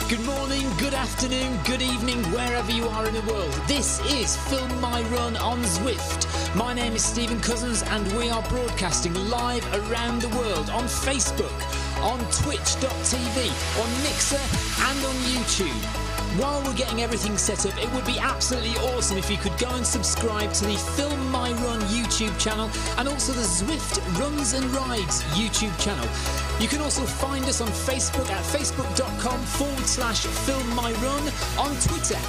Good morning, good afternoon, good evening, wherever you are in the world. This is Film My Run on Zwift. My name is Stephen Cousins and we are broadcasting live around the world on Facebook, on twitch.tv, on Mixer and on YouTube. While we're getting everything set up, it would be absolutely awesome if you could go and subscribe to the Film My Run YouTube channel and also the Zwift Runs and Rides YouTube channel. You can also find us on Facebook at facebook.com/filmmyrun, on Twitter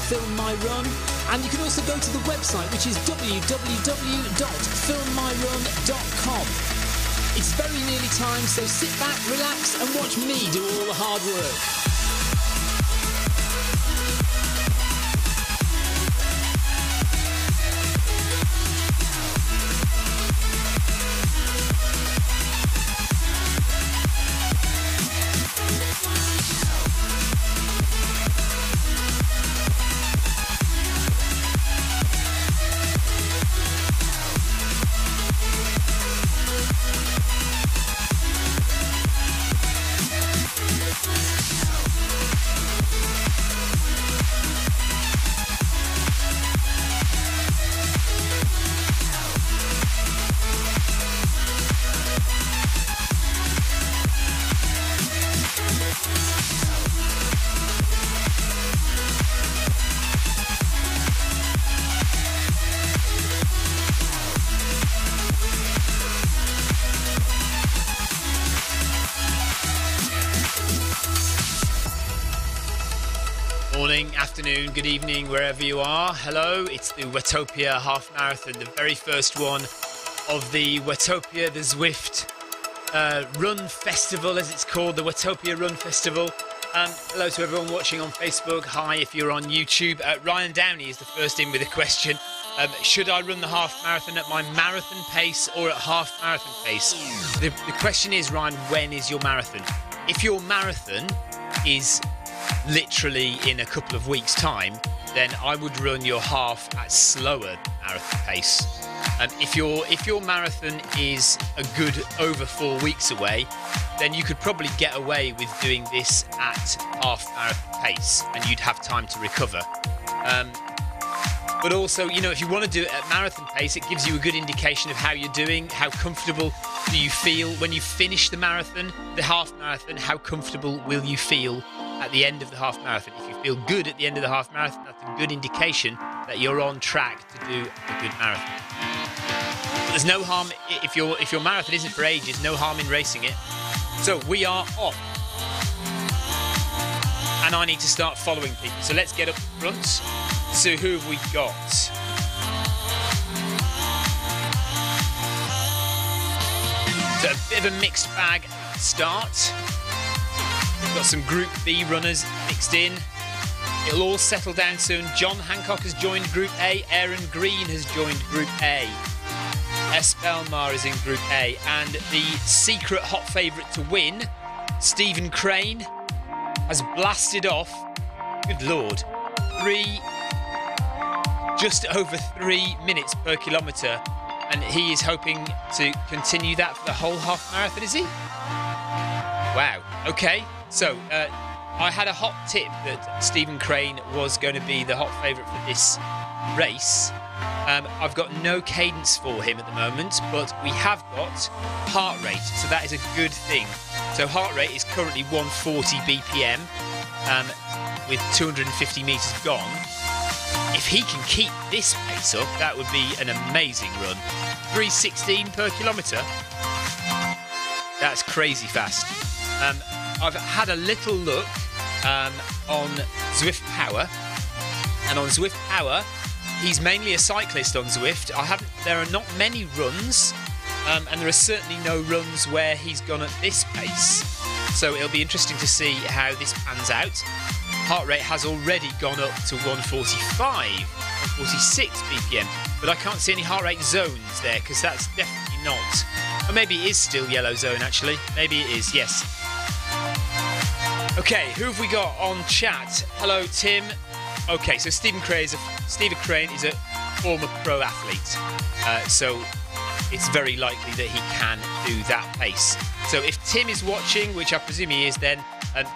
@filmmyrun, and you can also go to the website, which is www.filmmyrun.com. It's very nearly time, so sit back, relax and watch me do all the hard work. Morning, afternoon, good evening, wherever you are. Hello, it's the Watopia Half Marathon, the very first one of the Watopia, the Zwift Run Festival, as it's called, the Watopia Run Festival. Hello to everyone watching on Facebook. Hi if you're on YouTube. Ryan Downey is the first in with a question. Should I run the half marathon at my marathon pace or at half marathon pace? The question is, Ryan, when is your marathon? If your marathon is literally in a couple of weeks' time, then I would run your half at slower marathon pace. If your marathon is a good over 4 weeks away, then you could probably get away with doing this at half marathon pace and you'd have time to recover. But also, you know, if you want to do it at marathon pace, it gives you a good indication of how you're doing, how comfortable do you feel when you finish the marathon, the half marathon, how comfortable will you feel at the end of the half marathon. If you feel good at the end of the half marathon, that's a good indication that you're on track to do a good marathon. But there's no harm if your marathon isn't for ages, no harm in racing it. So we are off. And I need to start following people. So let's get up front. So who have we got? So a bit of a mixed bag at the start. We've got some Group B runners mixed in. It'll all settle down soon. John Hancock has joined Group A. Aaron Green has joined Group A. Espelmar is in Group A. And the secret hot favourite to win, Stephen Crane, has blasted off, good lord, just over 3 minutes per kilometre. And he is hoping to continue that for the whole half marathon, is he? Wow, okay. So, I had a hot tip that Stephen Crane was going to be the hot favourite for this race. I've got no cadence for him at the moment, but we have got heart rate, so that is a good thing. So heart rate is currently 140 BPM, with 250 metres gone. If he can keep this pace up, that would be an amazing run. 3:16 per kilometre. That's crazy fast. I've had a little look on Zwift Power, and on Zwift Power, he's mainly a cyclist on Zwift. There are not many runs, and there are certainly no runs where he's gone at this pace. So it'll be interesting to see how this pans out. Heart rate has already gone up to 145, 146 BPM, but I can't see any heart rate zones there because that's definitely not. Or maybe it is still yellow zone actually. Maybe it is, yes. Okay, who have we got on chat? Hello, Tim. Okay, so Stephen Crane is a former pro athlete, so it's very likely that he can do that pace. So if Tim is watching, which I presume he is, then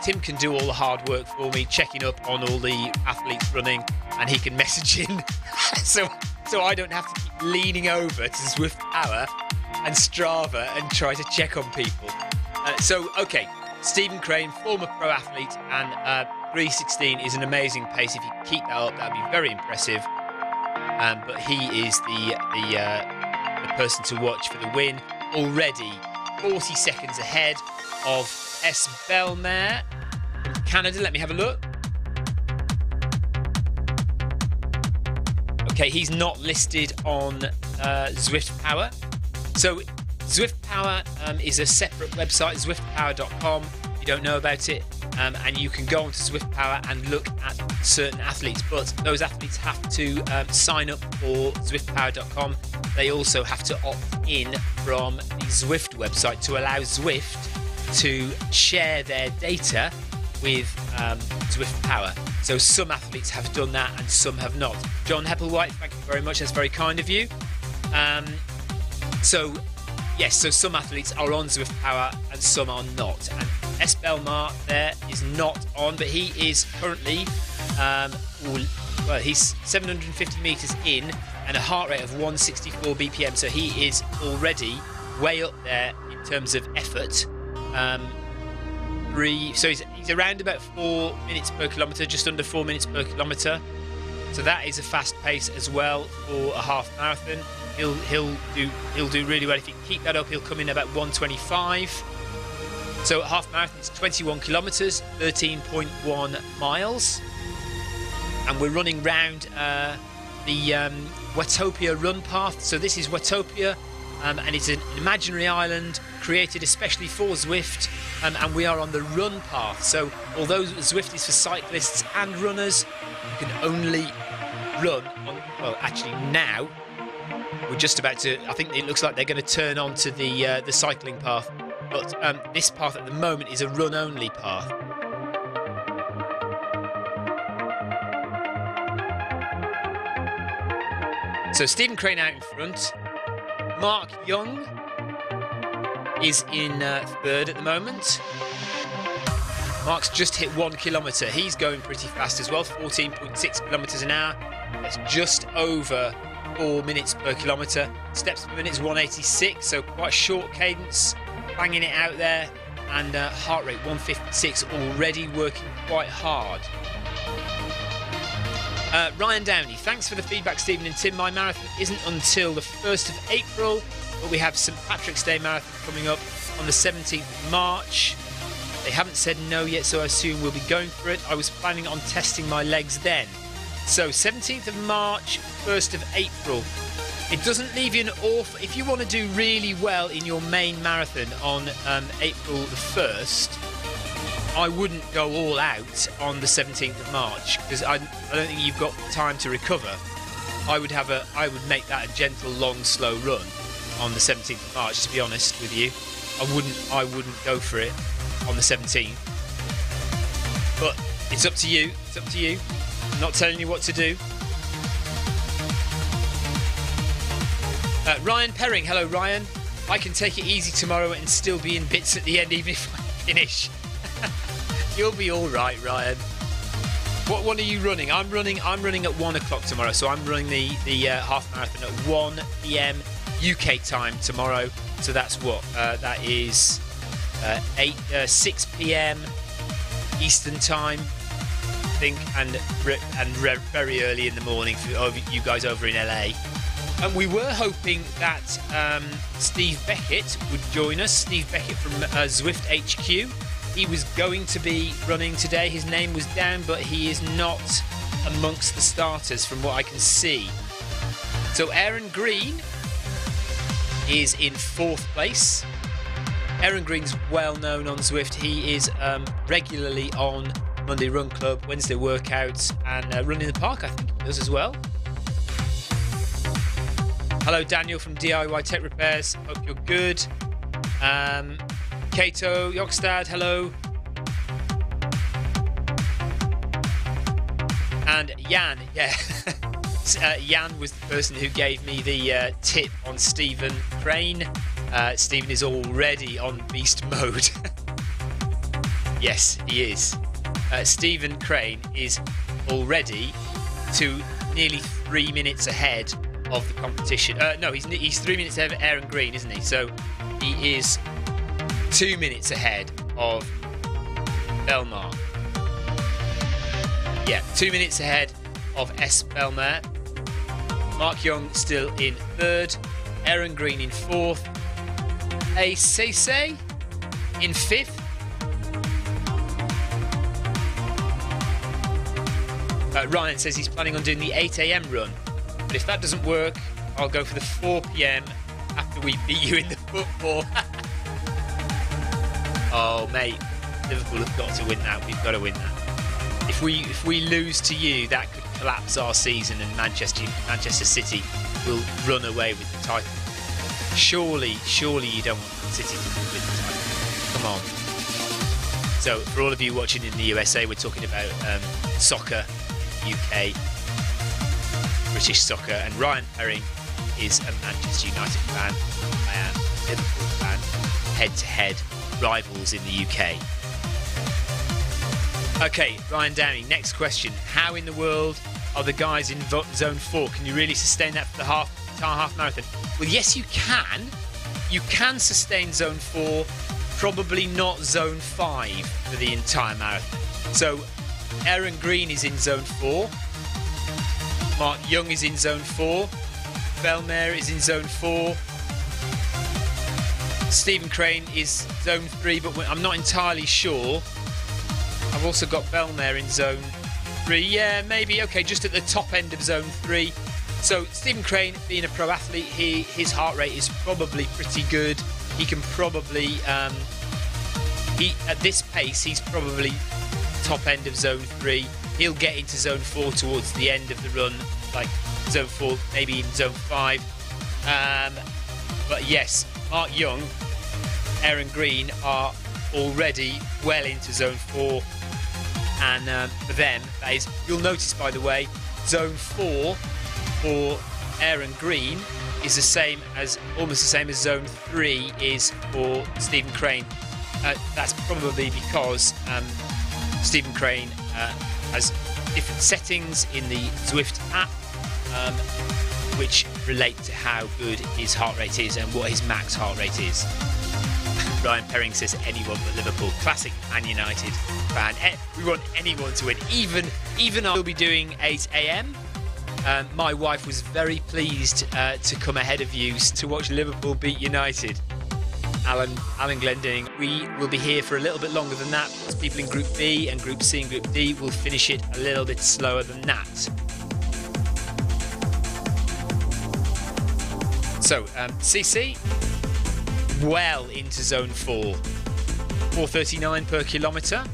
Tim can do all the hard work for me, checking up on all the athletes running, and he can message in. so I don't have to keep leaning over to Zwift Power and Strava and try to check on people. Okay, Stephen Crane, former pro athlete, and 3:16 is an amazing pace. If you keep that up, that'd be very impressive. But he is the person to watch for the win. Already 40 seconds ahead of S. Belmare from Canada. Let me have a look. Okay, he's not listed on Zwift Power. So Zwift Power is a separate website, zwiftpower.com. If you don't know about it, and you can go onto Zwift Power and look at certain athletes, but those athletes have to sign up for zwiftpower.com. They also have to opt in from the Zwift website to allow Zwift to share their data with Zwift Power. So some athletes have done that and some have not. John Heppelwhite, thank you very much. That's very kind of you. So some athletes are on Zwift Power and some are not. And S. Belmar there is not on, but he is currently, he's 750 metres in and a heart rate of 164 BPM. So he is already way up there in terms of effort. So he's around about 4 minutes per kilometre, just under 4 minutes per kilometre. So that is a fast pace as well for a half marathon. He'll do really well if he can keep that up. He'll come in about 1:25. So a half marathon is 21 kilometres, 13.1 miles, and we're running round the Watopia run path. So this is Watopia, and it's an imaginary island created especially for Zwift, and we are on the run path. So although Zwift is for cyclists and runners, you can only run on, well, actually now we're just about to, I think it looks like they're going to turn onto the cycling path, but this path at the moment is a run-only path. So Stephen Crane out in front. Mark Young is in third at the moment. Mark's just hit 1 kilometre. He's going pretty fast as well, 14.6 kilometres an hour. That's just over 4 minutes per kilometre. Steps per minute is 186, so quite a short cadence, banging it out there. And heart rate 156, already working quite hard. Ryan Downey, thanks for the feedback, Stephen and Tim. My marathon isn't until the 1st of April, but we have St Patrick's Day marathon coming up on the 17th of March. They haven't said no yet, so I assume we'll be going for it. I was planning on testing my legs then. So 17th of March, 1st of April. It doesn't leave you an awful... If you want to do really well in your main marathon on April the 1st, I wouldn't go all out on the 17th of March, because I don't think you've got time to recover. I would make that a gentle, long, slow run on the 17th of March, to be honest with you. I wouldn't go for it on the 17th. But it's up to you. It's up to you. I'm not telling you what to do. Ryan Perring, hello Ryan. I can take it easy tomorrow and still be in bits at the end, even if I finish. You'll be all right, Ryan. What one are you running? I'm running at 1 o'clock tomorrow, so I'm running the half marathon at 1 p.m. UK time tomorrow. So that's what that is 6 p.m. Eastern time, I think, and very early in the morning for you guys over in LA. And we were hoping that Steve Beckett would join us. Steve Beckett from Zwift HQ. He was going to be running today. His name was down, but he is not amongst the starters from what I can see. So Aaron Green is in 4th place. Aaron Green's well known on Zwift. He is regularly on Monday Run Club, Wednesday workouts, and Run in the Park, I think he does as well. Hello, Daniel from DIY Tech Repairs. Hope you're good. Kato Jokstad, hello. And Jan, yeah. Jan was the person who gave me the tip on Stephen Crane. Stephen is already on beast mode. Yes, he is. Stephen Crane is already nearly 3 minutes ahead of the competition. No, he's 3 minutes ahead of Aaron Green, isn't he? So he is 2 minutes ahead of Belmar. Yeah, 2 minutes ahead of S. Belmar. Mark Young still in third. Aaron Green in fourth. A Sese in fifth. Ryan says he's planning on doing the 8 a.m. run. But if that doesn't work, I'll go for the 4 p.m. after we beat you in the football. Oh, mate. Liverpool have got to win that. We've got to win that. If we lose to you, that could collapse our season and Manchester City will run away with the title. Surely you don't want Man City to win the title. Come on. So, for all of you watching in the USA, we're talking about soccer, UK, British soccer, and Ryan Perring is a Manchester United fan. I am a Liverpool fan. Head-to-head rivals in the UK. Okay, Ryan Downey, next question. How in the world are the guys in Zone 4? Can you really sustain that for the entire half marathon? Well, yes, you can. You can sustain Zone 4, probably not Zone 5 for the entire marathon. So, Aaron Green is in Zone 4. Mark Young is in Zone 4. Belmar is in Zone 4. Stephen Crane is Zone 3, but I'm not entirely sure. I've also got Belmar in Zone 3. Yeah, maybe. Okay, just at the top end of Zone 3. So, Stephen Crane, being a pro athlete, his heart rate is probably pretty good. He can probably... at this pace, he's probably top end of Zone 3. He'll get into Zone 4 towards the end of the run, like Zone 4, maybe even Zone 5. But yes, Mark Young, Aaron Green are already well into Zone 4. And for them, that is, you'll notice, by the way, Zone 4 for Aaron Green is almost the same as Zone 3 is for Stephen Crane. That's probably because Stephen Crane has different settings in the Zwift app, which relate to how good his heart rate is and what his max heart rate is. Ryan Perring says anyone but Liverpool. Classic Man United fan. We want anyone to win. Even I will be doing 8 a.m. My wife was very pleased to come ahead of you to watch Liverpool beat United. Alan Glendinning. We will be here for a little bit longer than that. People in Group B and Group C and Group D will finish it a little bit slower than that. So, CC, well into Zone 4. 4:39 per kilometre.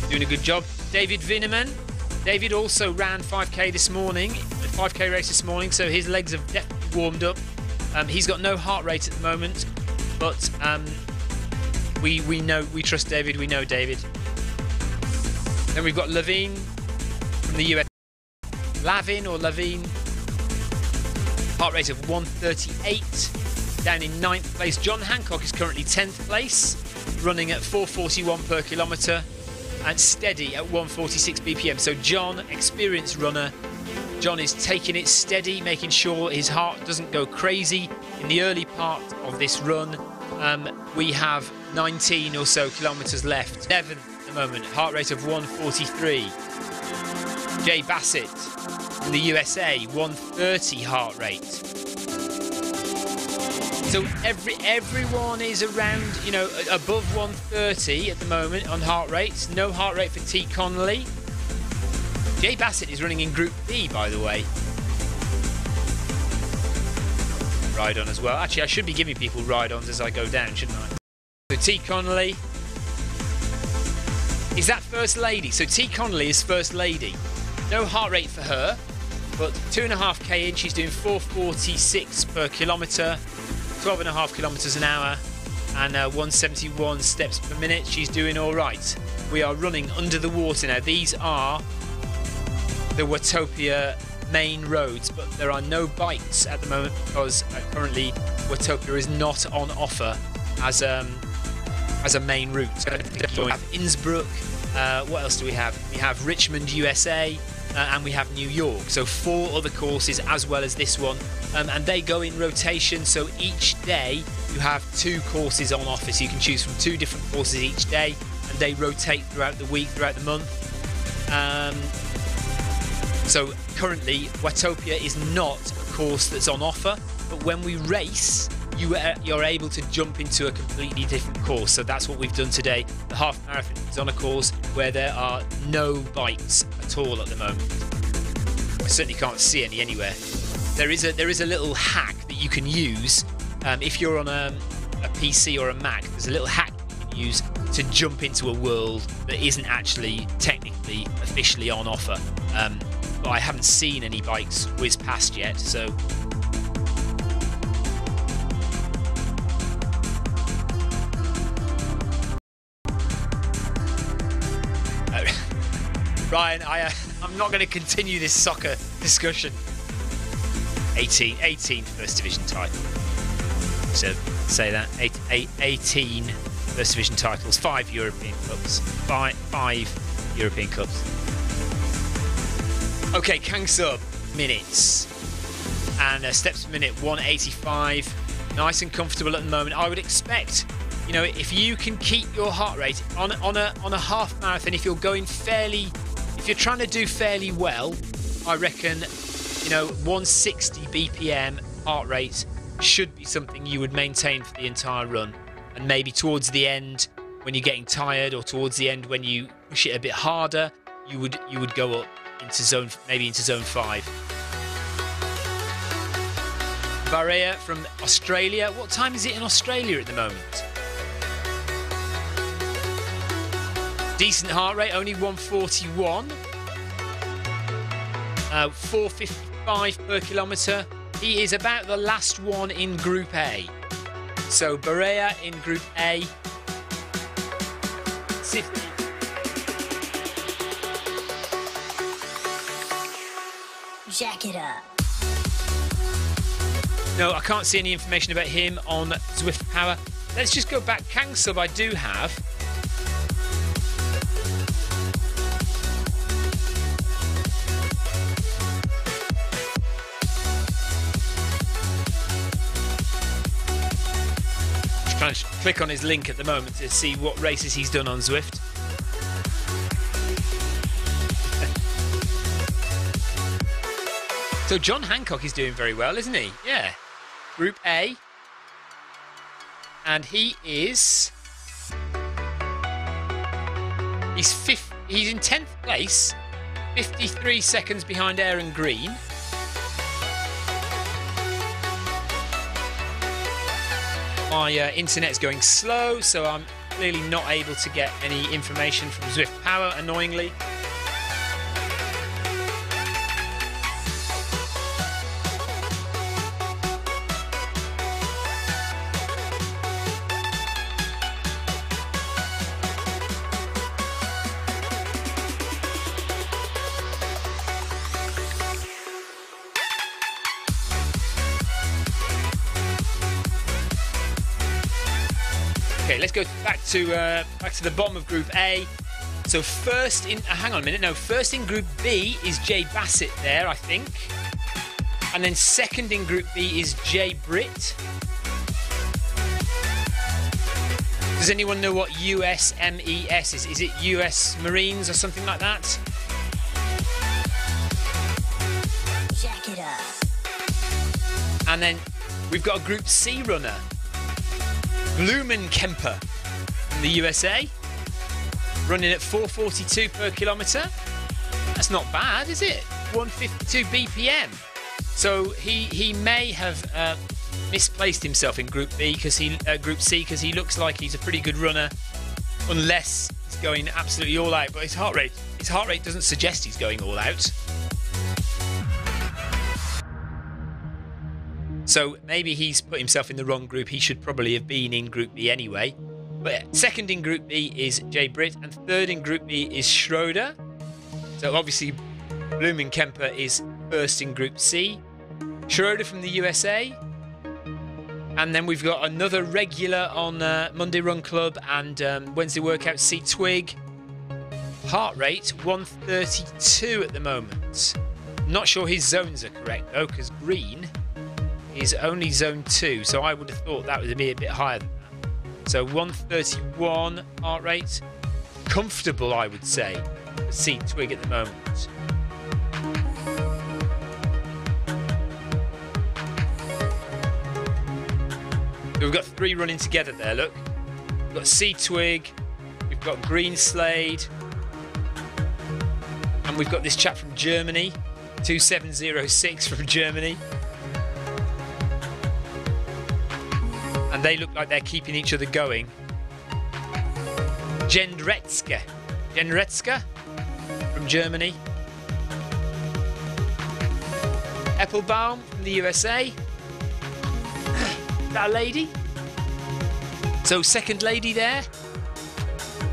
Doing a good job. David Vineman. David also ran 5k this morning, a 5k race this morning, so his legs have definitely warmed up. He's got no heart rate at the moment, but we trust David. We know David. Then we've got Levine from the US. Lavin or Levine. Heart rate of 138. Down in 9th place. John Hancock is currently 10th place, running at 4:41 per kilometre and steady at 1:46 BPM. So John, experienced runner. John is taking it steady, making sure his heart doesn't go crazy. In the early part of this run, we have 19 or so kilometres left. 7th at the moment, heart rate of 1:43. Jay Bassett in the USA, 1:30 heart rate. So everyone is around, above 1:30 at the moment on heart rates. No heart rate for T. Connolly. Jay Bassett is running in Group B, by the way. Ride-on as well. Actually, I should be giving people ride-ons as I go down, shouldn't I? So T. Connolly. Is that First Lady? So T. Connolly is First Lady. No heart rate for her, but 2.5k in. She's doing 4:46 per kilometre, 12.5 kilometres an hour, and 171 steps per minute. She's doing all right. We are running under the water now. These are the Watopia main roads, but there are no bikes at the moment because currently Watopia is not on offer as as a main route. So we have Innsbruck. What else do we have? We have Richmond, USA, and we have New York. So 4 other courses as well as this one, and they go in rotation. So each day you have 2 courses on offer. So you can choose from 2 different courses each day, and they rotate throughout the week, throughout the month. So currently, Watopia is not a course that's on offer, but when we race, you're able to jump into a completely different course. So that's what we've done today. The half marathon is on a course where there are no bikes at all at the moment. I certainly can't see any anywhere. There is a little hack that you can use if you're on a PC or a Mac. There's a little hack you can use to jump into a world that isn't actually technically officially on offer. But I haven't seen any bikes whiz past yet, so. Ryan, I'm not going to continue this soccer discussion. 18 First Division title. So say that 18 First Division titles, 5 European Cups, 5 European Cups. Okay, Kang Sub minutes and steps per minute 185. Nice and comfortable at the moment. I would expect, you know, if you can keep your heart rate on a half marathon, if you're trying to do fairly well, I reckon, you know, 160 BPM heart rate should be something you would maintain for the entire run. And maybe towards the end, when you're getting tired, or towards the end when you push it a bit harder, you would go up into zone 5. Barea from Australia. What time is it in Australia at the moment? Decent heart rate, only 141. 455 per kilometre. He is about the last one in Group A. So Barea in Group A. Jack it up. No, I can't see any information about him on Zwift Power. Let's just go back. Kang Sub I do have. Just trying to click on his link at the moment to see what races he's done on Zwift. So John Hancock is doing very well, isn't he? Yeah. Group A. And he's in 10th place, 53 seconds behind Aaron Green. My internet's going slow, so I'm clearly not able to get any information from Zwift Power, annoyingly. Okay, let's go back to the bottom of Group A. So first in, hang on a minute, no, first in Group B is Jay Bassett there, I think. And then second in Group B is Jay Britt. Does anyone know what USMES is? Is it US Marines or something like that? Jack it up. And then we've got a Group C runner. Blumenkemper from the USA, running at 442 per kilometre. That's not bad, is it? 152 BPM. So he may have misplaced himself in Group B because Group C, because he looks like he's a pretty good runner, unless he's going absolutely all out. But his heart rate doesn't suggest he's going all out. So maybe he's put himself in the wrong group. He should probably have been in Group B anyway. But second in Group B is Jay Britt, and third in Group B is Schroeder. So obviously Blumenkemper is first in Group C. Schroeder from the USA. And then we've got another regular on Monday Run Club and Wednesday workout, C Twig. Heart rate 132 at the moment. Not sure his zones are correct though, because green is only zone 2, so I would have thought that would be a bit higher than that. So 131 heart rate. Comfortable, I would say, for C Twig at the moment. We've got 3 running together there, look. We've got C Twig, we've got Green Slade, and we've got this chap from Germany, 2706 from Germany. And they look like they're keeping each other going. Jendretska from Germany. Eppelbaum from the USA. That a lady? So second lady there,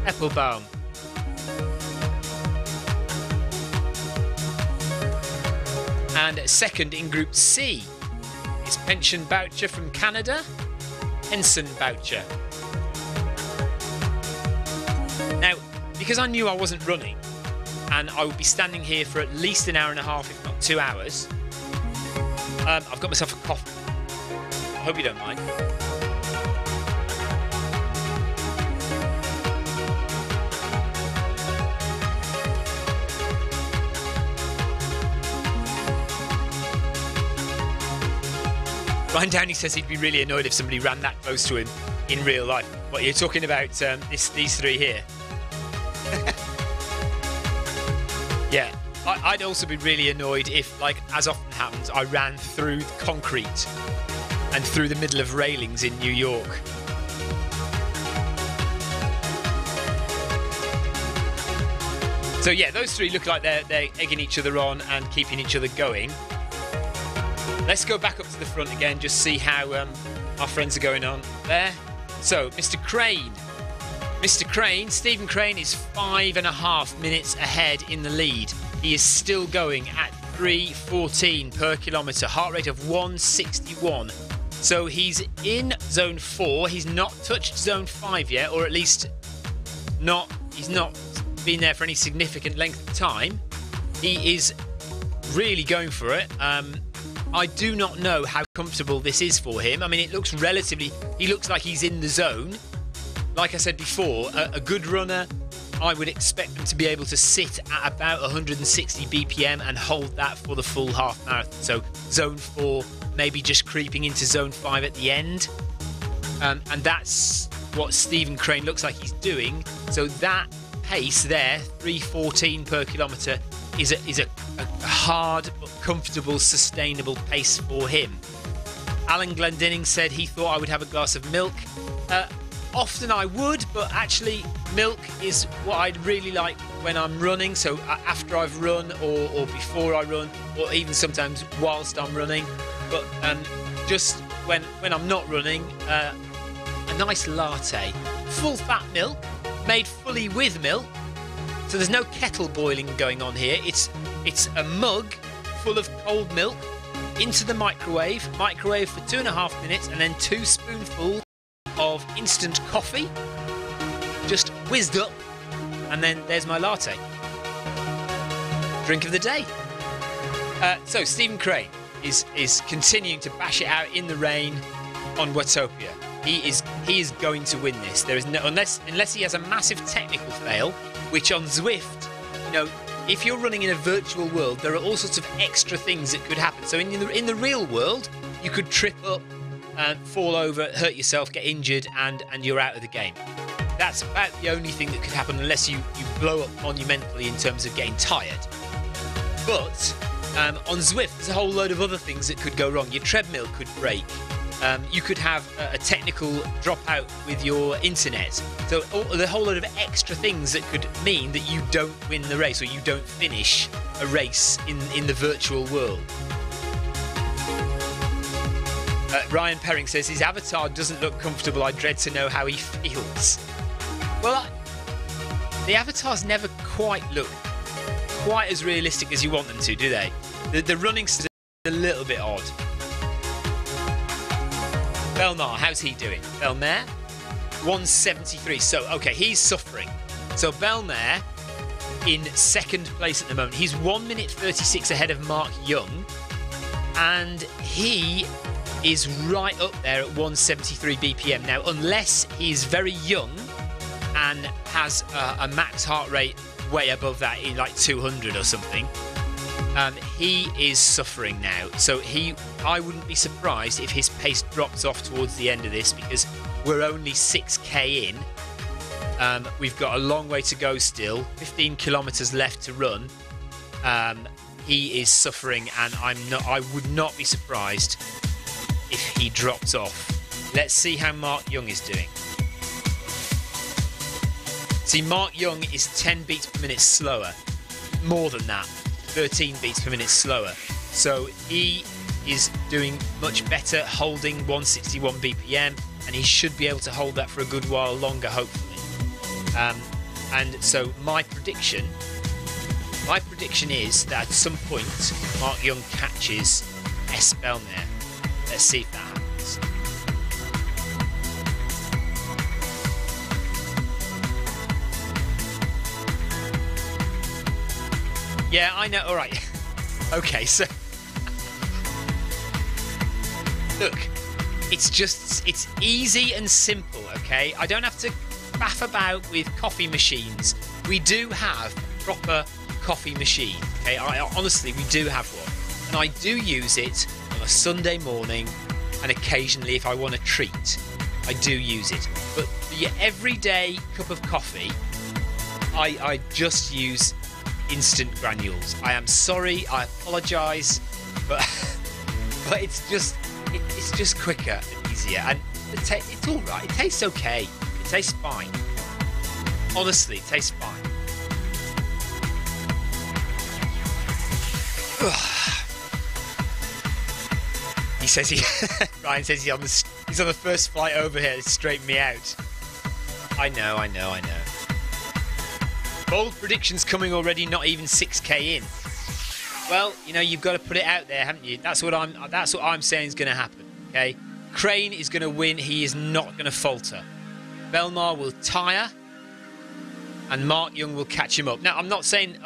Eppelbaum. And second in Group C is Pension Boucher from Canada, Henson Boucher. Now, because I knew I wasn't running, and I would be standing here for at least an hour and a half, if not 2 hours, I've got myself a coffee. I hope you don't mind. Ryan Downey says he'd be really annoyed if somebody ran that close to him in real life. What, you're talking about these 3 here? Yeah, I'd also be really annoyed if, like, as often happens, I ran through concrete and through the middle of railings in New York. So yeah, those 3 look like they're egging each other on and keeping each other going. Let's go back up to the front again, just see how our friends are going on there. So, Mr. Crane, Stephen Crane is 5.5 minutes ahead in the lead. He is still going at 3:14 per kilometre, heart rate of 161. So he's in zone 4. He's not touched zone 5 yet, or at least he's not been there for any significant length of time. He is really going for it. I do not know how comfortable this is for him. I mean, he looks like he's in the zone. Like I said before, a good runner, I would expect him to be able to sit at about 160 BPM and hold that for the full half marathon. So zone 4, maybe just creeping into zone 5 at the end. And that's what Stephen Crane looks like he's doing. So that pace there, 3:14 per kilometre, is a hard but comfortable, sustainable pace for him. Alan Glendinning said he thought I would have a glass of milk. Often I would, but actually milk is what I'd really like when I'm running. So after I've run or before I run, or even sometimes whilst I'm running. But just when I'm not running, a nice latte. Full fat milk, made fully with milk. So there's no kettle boiling going on here. It's a mug full of cold milk into the microwave for 2.5 minutes, and then 2 spoonfuls of instant coffee, just whizzed up, and then there's my latte. Drink of the day. So Stephen Crane is continuing to bash it out in the rain on Watopia. He is going to win this. There is no, unless he has a massive technical fail, which on Zwift, if you're running in a virtual world, there are all sorts of extra things that could happen. So in the real world, you could trip up, fall over, hurt yourself, get injured, and you're out of the game. That's about the only thing that could happen, unless you blow up monumentally in terms of getting tired. But on Zwift, there's a whole load of other things that could go wrong. Your treadmill could break. You could have a technical dropout with your internet. So the whole load of extra things that could mean that you don't win the race, or you don't finish a race in the virtual world. Ryan Perring says his avatar doesn't look comfortable. I dread to know how he feels. Well, the avatars never quite look quite as realistic as you want them to, do they? The running's a little bit odd. Belmar, how's he doing? Belmar, 173. So, okay, he's suffering. So Belmar in second place at the moment. He's 1 minute 36 ahead of Mark Young, and he is right up there at 173 BPM. Now, unless he's very young and has a max heart rate way above that, in like 200 or something, he is suffering now. So I wouldn't be surprised if his pace drops off towards the end of this, because we're only 6k in. We've got a long way to go still, 15 kilometers left to run. He is suffering, and I would not be surprised if he drops off. Let's see how Mark Young is doing. See, Mark Young is 10 beats per minute slower. More than that, 13 beats per minute slower. So he is doing much better, holding 161 BPM, and he should be able to hold that for a good while longer, hopefully. And so my prediction is that at some point Mark Young catches S. Belmar. Let's see if that happens. Yeah, I know. All right. Okay, so look, it's easy and simple. Okay, I don't have to faff about with coffee machines. We do have a proper coffee machine. Okay, honestly, we do have one, and I do use it on a Sunday morning, and occasionally if I want a treat, I do use it. But for your everyday cup of coffee, I just use instant granules. I am sorry, I apologise, but it's just quicker and easier, and it's all right. It tastes okay. It tastes fine. Honestly, it tastes fine. He says Ryan says he's on the first flight over here to straighten me out. I know. Bold predictions coming already, not even 6k in. Well, you know, you've got to put it out there, haven't you? That's what I'm saying is going to happen. Okay, Crane is going to win. He is not going to falter. Belmar will tire, and Mark Young will catch him up. Now, I'm not saying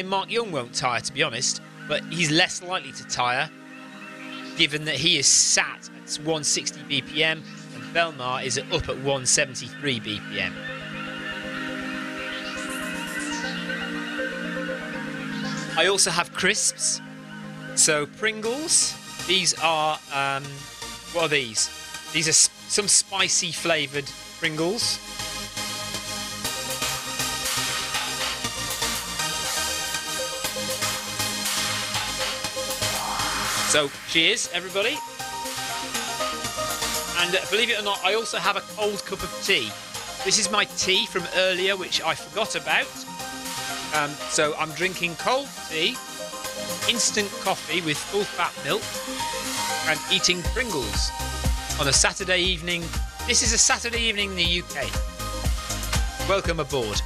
Mark Young won't tire, to be honest, but he's less likely to tire, given that he is sat at 160 BPM and Belmar is up at 173 BPM. I also have crisps. So Pringles. These are what are these? These are some spicy flavoured Pringles. So cheers, everybody. And believe it or not, I also have a cold cup of tea. This is my tea from earlier, which I forgot about. So I'm drinking cold tea, instant coffee with full-fat milk, and eating Pringles on a Saturday evening. This is a Saturday evening in the UK. Welcome aboard.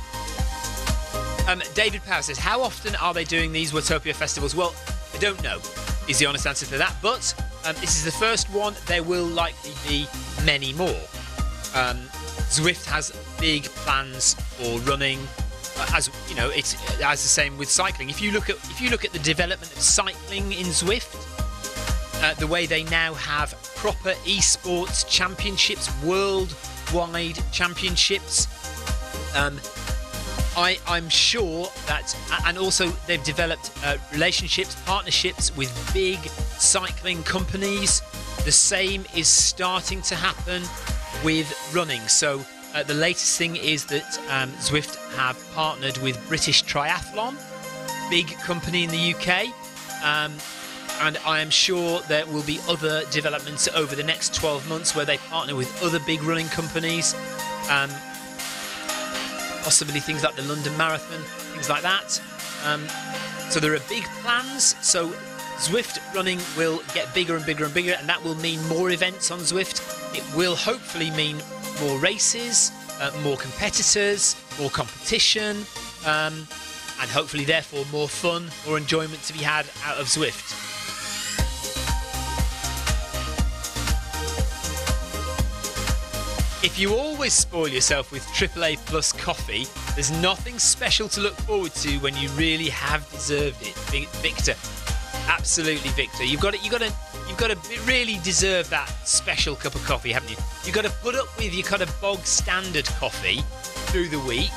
David Power says, how often are they doing these Watopia festivals? Well, I don't know, is the honest answer to that. But this is the first one. There will likely be many more. Zwift has big plans for running. As you know, it's as the same with cycling. If you look at the development of cycling in Zwift, the way they now have proper esports championships, worldwide championships. I'm sure that, and also they've developed relationships, partnerships with big cycling companies. The same is starting to happen with running. So the latest thing is that Zwift have partnered with British Triathlon, big company in the UK, and I am sure there will be other developments over the next 12 months where they partner with other big running companies, possibly things like the London Marathon, things like that. So there are big plans. So Zwift running will get bigger and bigger and bigger, and that will mean more events on Zwift. It will hopefully mean more races, more competitors, more competition, and hopefully therefore more fun, more enjoyment to be had out of Zwift. If you always spoil yourself with AAA plus coffee, there's nothing special to look forward to when you really have deserved it. Victor, absolutely, Victor. You've got to really deserve that special cup of coffee, haven't you? You've got to put up with your kind of bog standard coffee through the week.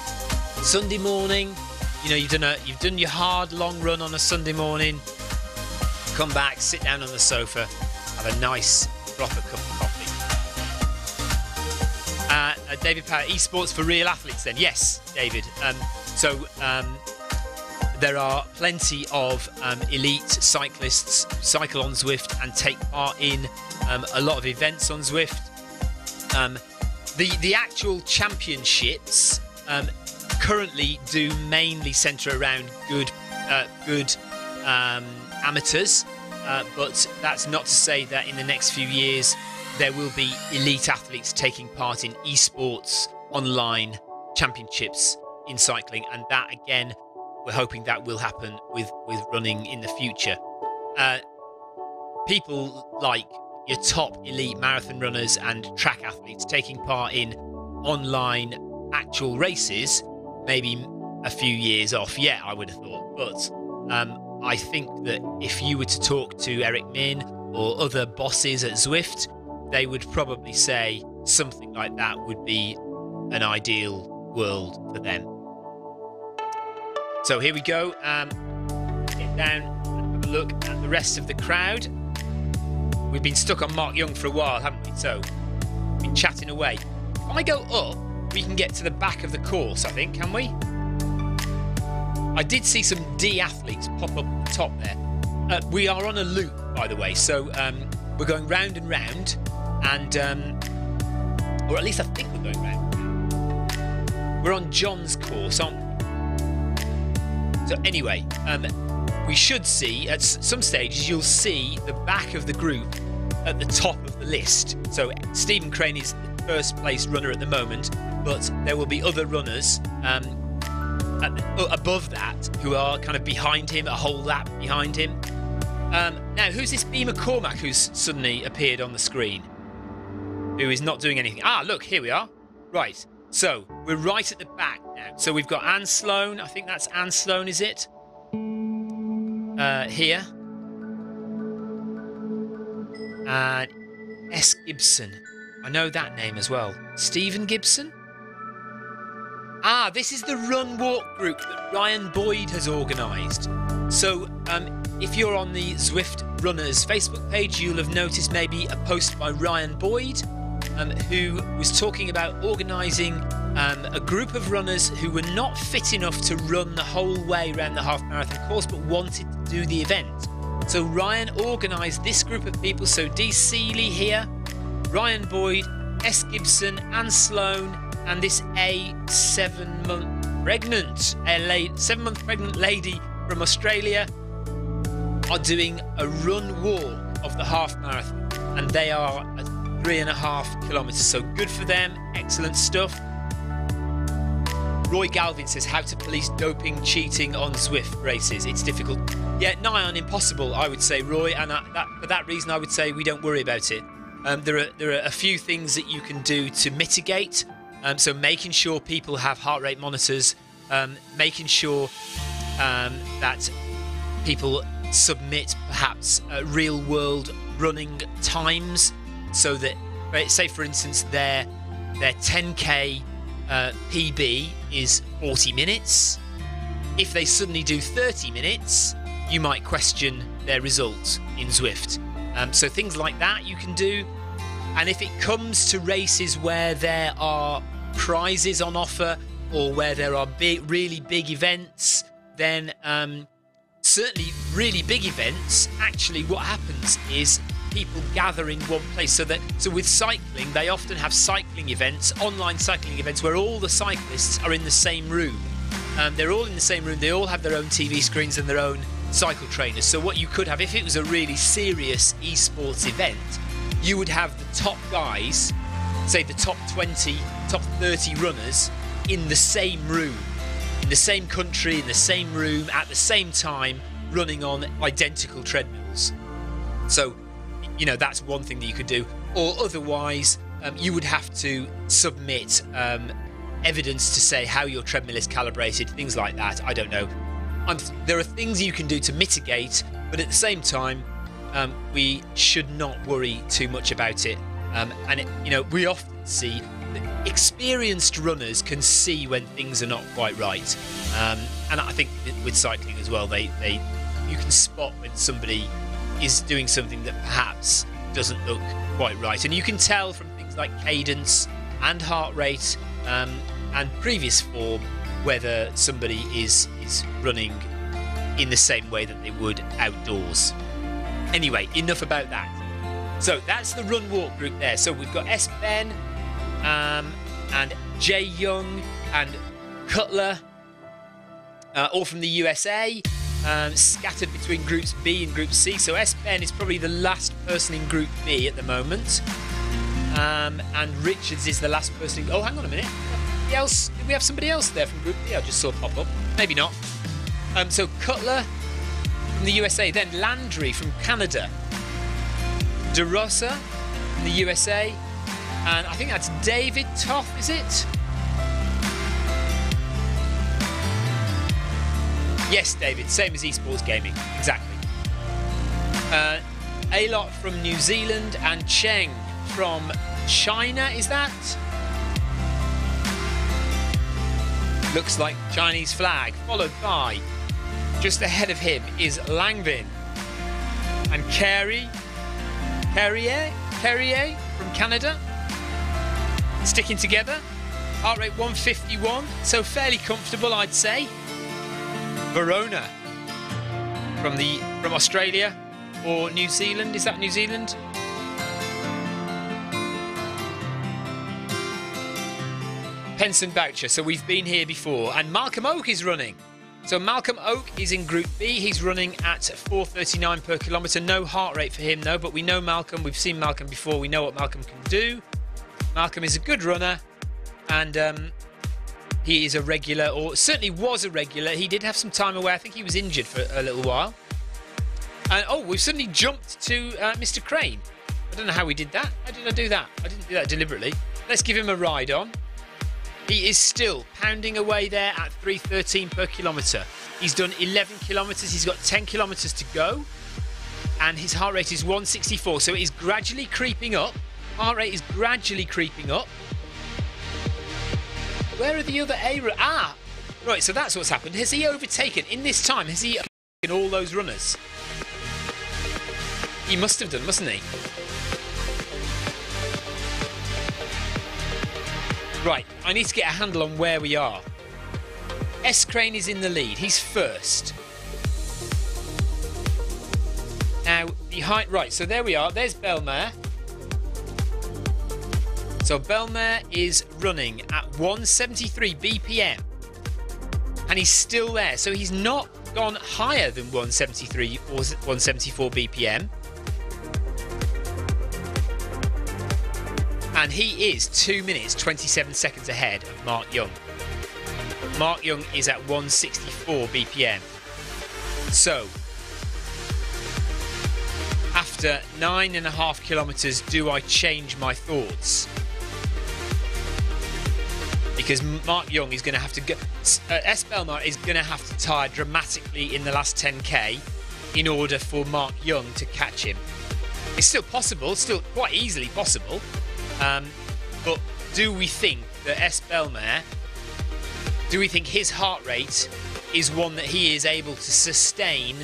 Sunday morning, you've done your hard long run on a Sunday morning. Come back, sit down on the sofa, have a nice proper cup of coffee. David Power, esports for real athletes then? Yes, David. There are plenty of elite cyclists who cycle on Zwift and take part in a lot of events on Zwift. The actual championships currently do mainly centre around good amateurs, but that's not to say that in the next few years there will be elite athletes taking part in esports online championships in cycling, and that again, we're hoping that will happen with running in the future. People like your top elite marathon runners and track athletes taking part in online actual races, maybe a few years off, yeah, I would have thought. But I think that if you were to talk to Eric Min or other bosses at Zwift, they would probably say something like that would be an ideal world for them. So here we go. Get down and have a look at the rest of the crowd. We've been stuck on Mark Young for a while, haven't we? So we've been chatting away. If I go up, we can get to the back of the course, I think, can we? I did see some D athletes pop up at the top there. We are on a loop, by the way, so we're going round and round, and or at least I think we're going round. We're on John's course, aren't we? So anyway, we should see, at some stages, you'll see the back of the group at the top of the list. So Stephen Crane is the first place runner at the moment, but there will be other runners above that who are kind of behind him, a whole lap behind him. Now, who's this B. McCormack who's suddenly appeared on the screen? Who is not doing anything? Ah, look, here we are. Right, so we're right at the back now. So we've got Anne Sloan. I think that's Anne Sloan, is it? Here. And S. Gibson. I know that name as well. Stephen Gibson? Ah, this is the Run Walk group that Ryan Boyd has organised. So, if you're on the Zwift Runners Facebook page, you'll have noticed maybe a post by Ryan Boyd, who was talking about organising a group of runners who were not fit enough to run the whole way around the half marathon course, but wanted to do the event. So Ryan organised this group of people. So Dee Seeley here, Ryan Boyd, S. Gibson, Anne Sloan, and this 7-month pregnant lady from Australia are doing a run walk of the half marathon, and they are at 3.5 kilometers. So good for them, excellent stuff. Roy Galvin says, how to police doping, cheating on Zwift races. It's difficult. Yeah, nigh on impossible, I would say, Roy, and for that reason I would say we don't worry about it. There are a few things that you can do to mitigate. So making sure people have heart rate monitors, making sure that people submit perhaps real world running times, so that, say for instance, their 10k PB is 40 minutes. If they suddenly do 30 minutes, you might question their results in Zwift. So things like that you can do. And if it comes to races where there are prizes on offer, or where there are really big events, then certainly really big events, actually what happens is people gather in one place. So with cycling, they often have cycling events, online cycling events, where all the cyclists are in the same room. They're all in the same room. They all have their own TV screens and their own cycle trainers. So what you could have, if it was a really serious esports event, you would have the top guys, say the top 20, top 30 runners in the same room, in the same country, in the same room, at the same time, running on identical treadmills. So, that's one thing that you could do. Or otherwise, you would have to submit evidence to say how your treadmill is calibrated, things like that. I don't know. There are things you can do to mitigate, but at the same time, we should not worry too much about it. We often see that experienced runners can see when things are not quite right, and I think with cycling as well, you can spot when somebody is doing something that perhaps doesn't look quite right, and you can tell from things like cadence and heart rate and previous form whether somebody is running in the same way that they would outdoors. Anyway, enough about that. So that's the run walk group there. So we've got S. Ben and Jay Young and Cutler, all from the USA, scattered between groups B and group C. So S. Ben is probably the last person in group B at the moment, and Richards is the last person. Oh, hang on a minute. Did we have somebody else there from group B? I just saw pop up. Maybe not. So Cutler from the USA, then Landry from Canada, DeRosa from the USA, and I think that's David Toth, is it? Yes, David, same as esports gaming, exactly. A-Lot from New Zealand and Cheng from China, is that? Looks like Chinese flag, followed by, just ahead of him is Langvin and Carrier from Canada, sticking together. Heart rate 151, so fairly comfortable, I'd say. Verona from Australia or New Zealand. Is that New Zealand? Penson Boucher, so we've been here before, and Malcolm Oak is running. So Malcolm Oak is in Group B. He's running at 4:39 per kilometre. No heart rate for him though, but we know Malcolm. We've seen Malcolm before. We know what Malcolm can do. Malcolm is a good runner, and he is a regular, or certainly was a regular. He did have some time away. I think he was injured for a little while. And we've suddenly jumped to Mr. Crane. I don't know how we did that. How did I do that? I didn't do that deliberately. Let's give him a ride on. He is still pounding away there at 3:13 per kilometre. He's done 11 kilometres. He's got 10 kilometres to go. And his heart rate is 164. So it is gradually creeping up. Heart rate is gradually creeping up. Where are the other right, so that's what's happened. Has he overtaken, in this time, has he overtaken all those runners? He must have done, mustn't he? Right, I need to get a handle on where we are. S. Crane is in the lead. He's first. Now, behind... Right, so there we are. There's Belmare. So Belmare is running at 173 BPM. And he's still there. So he's not gone higher than 173 or 174 BPM. And he is 2 minutes 27 seconds ahead of Mark Young. Mark Young is at 164 BPM. So, after 9.5 kilometres, do I change my thoughts? Because Mark Young is going to have to go... S. Belmar is going to have to tire dramatically in the last 10k in order for Mark Young to catch him. It's still possible, still quite easily possible. But do we think that S. Belmare, do we think his heart rate is one that he is able to sustain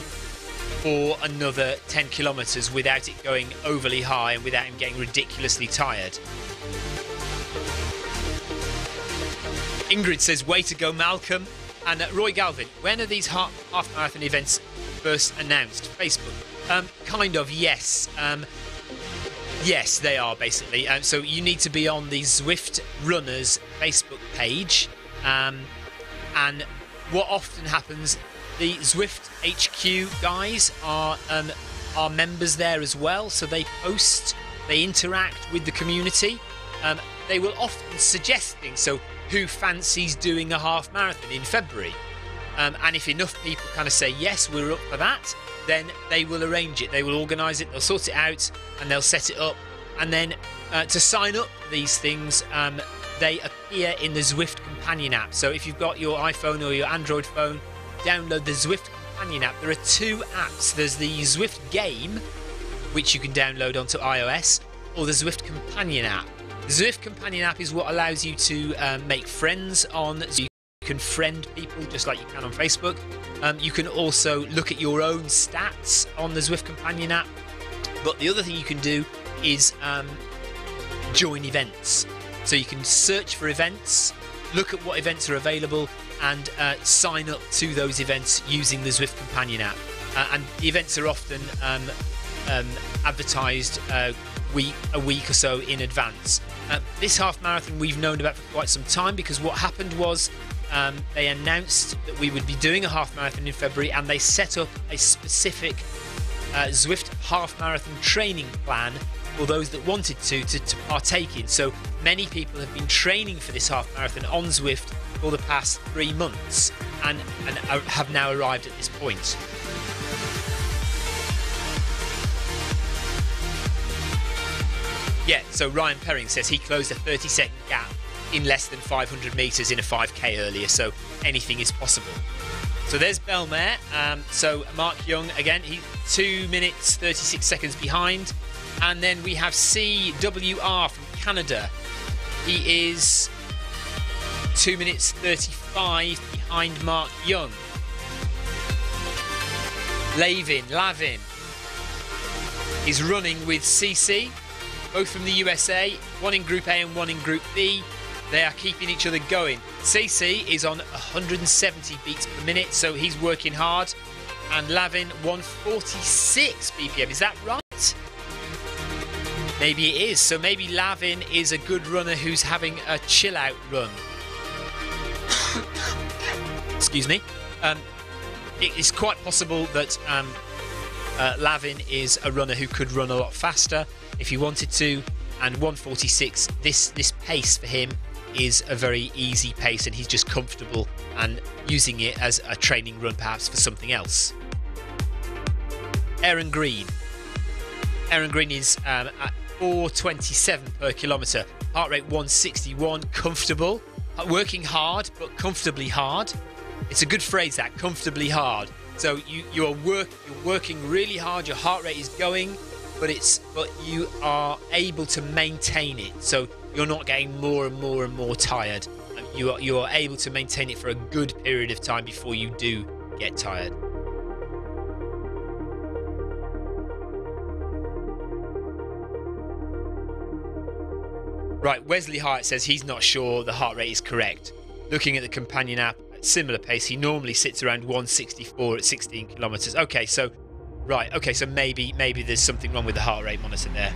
for another 10 kilometres without it going overly high and without him getting ridiculously tired? Ingrid says, way to go, Malcolm. And Roy Galvin, when are these half marathon events first announced? Facebook? Kind of, yes. Yes, they are, basically. So you need to be on the Zwift Runners Facebook page. And what often happens, the Zwift HQ guys are members there as well. So they post, they interact with the community. They will often suggest things. So who fancies doing a half marathon in February? And if enough people kind of say, yes, we're up for that, then they will arrange it. They will organise it, they'll sort it out, and they'll set it up. And then to sign up for these things, they appear in the Zwift companion app. So if you've got your iPhone or your Android phone, download the Zwift companion app. There are two apps. There's the Zwift game, which you can download onto iOS, or the Zwift companion app. The Zwift companion app is what allows you to make friends on. So you can friend people just like you can on Facebook. You can also look at your own stats on the Zwift companion app. But the other thing you can do is join events. So you can search for events, look at what events are available, and sign up to those events using the Zwift companion app. And the events are often advertised a week or so in advance. This half marathon we've known about for quite some time, because what happened was they announced that we would be doing a half marathon in February, and they set up a specific Zwift half marathon training plan for those that wanted to partake in. So many people have been training for this half marathon on Zwift for the past 3 months and have now arrived at this point. Yeah, so Ryan Perring says he closed a 30-second gap in less than 500 metres in a 5k earlier, so anything is possible. So there's Belmare. So Mark Young, again, he's 2 minutes 36 seconds behind. And then we have CWR from Canada. He is 2 minutes 35 behind Mark Young. Lavin is running with CC, both from the USA, one in Group A and one in Group B. They are keeping each other going. CC is on 170 beats per minute, so he's working hard. And Lavin, 146 BPM. Is that right? Maybe it is. So maybe Lavin is a good runner who's having a chill-out run. Excuse me. It is quite possible that Lavin is a runner who could run a lot faster if he wanted to. And 146, this pace for him is a very easy pace, and he's just comfortable and using it as a training run perhaps for something else. Aaron Green is at 4:27 per kilometre, heart rate 161, comfortable, working hard but comfortably hard. It's a good phrase, that, comfortably hard. So you're working really hard, your heart rate is going, but you are able to maintain it. So you're not getting more and more and more tired. You are able to maintain it for a good period of time before you do get tired. Right, Wesley Hart says he's not sure the heart rate is correct. Looking at the companion app, at similar pace, he normally sits around 164 at 16 kilometres. Okay, so maybe there's something wrong with the heart rate monitor there.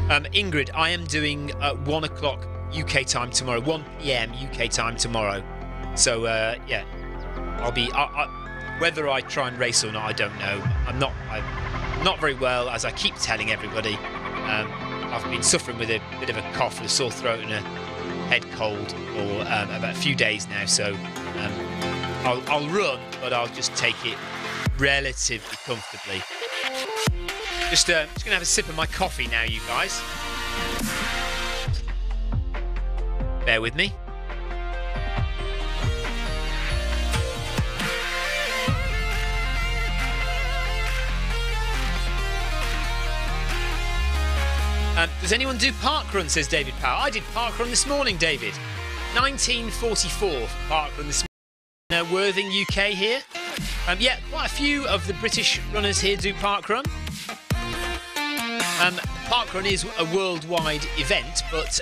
Ingrid, I am doing 1 o'clock UK time tomorrow, 1 PM UK time tomorrow. So yeah, I'll be. Whether I try and race or not, I don't know. I'm not very well, as I keep telling everybody. I've been suffering with a bit of a cough, a sore throat, and a head cold for about a few days now. So I'll run, but I'll just take it relatively comfortably. Just gonna have a sip of my coffee now, you guys. Bear with me. Does anyone do parkrun, says David Power. I did parkrun this morning, David. 1944 parkrun this morning. Worthing, UK here. Yeah, quite a few of the British runners here do parkrun. Parkrun is a worldwide event, but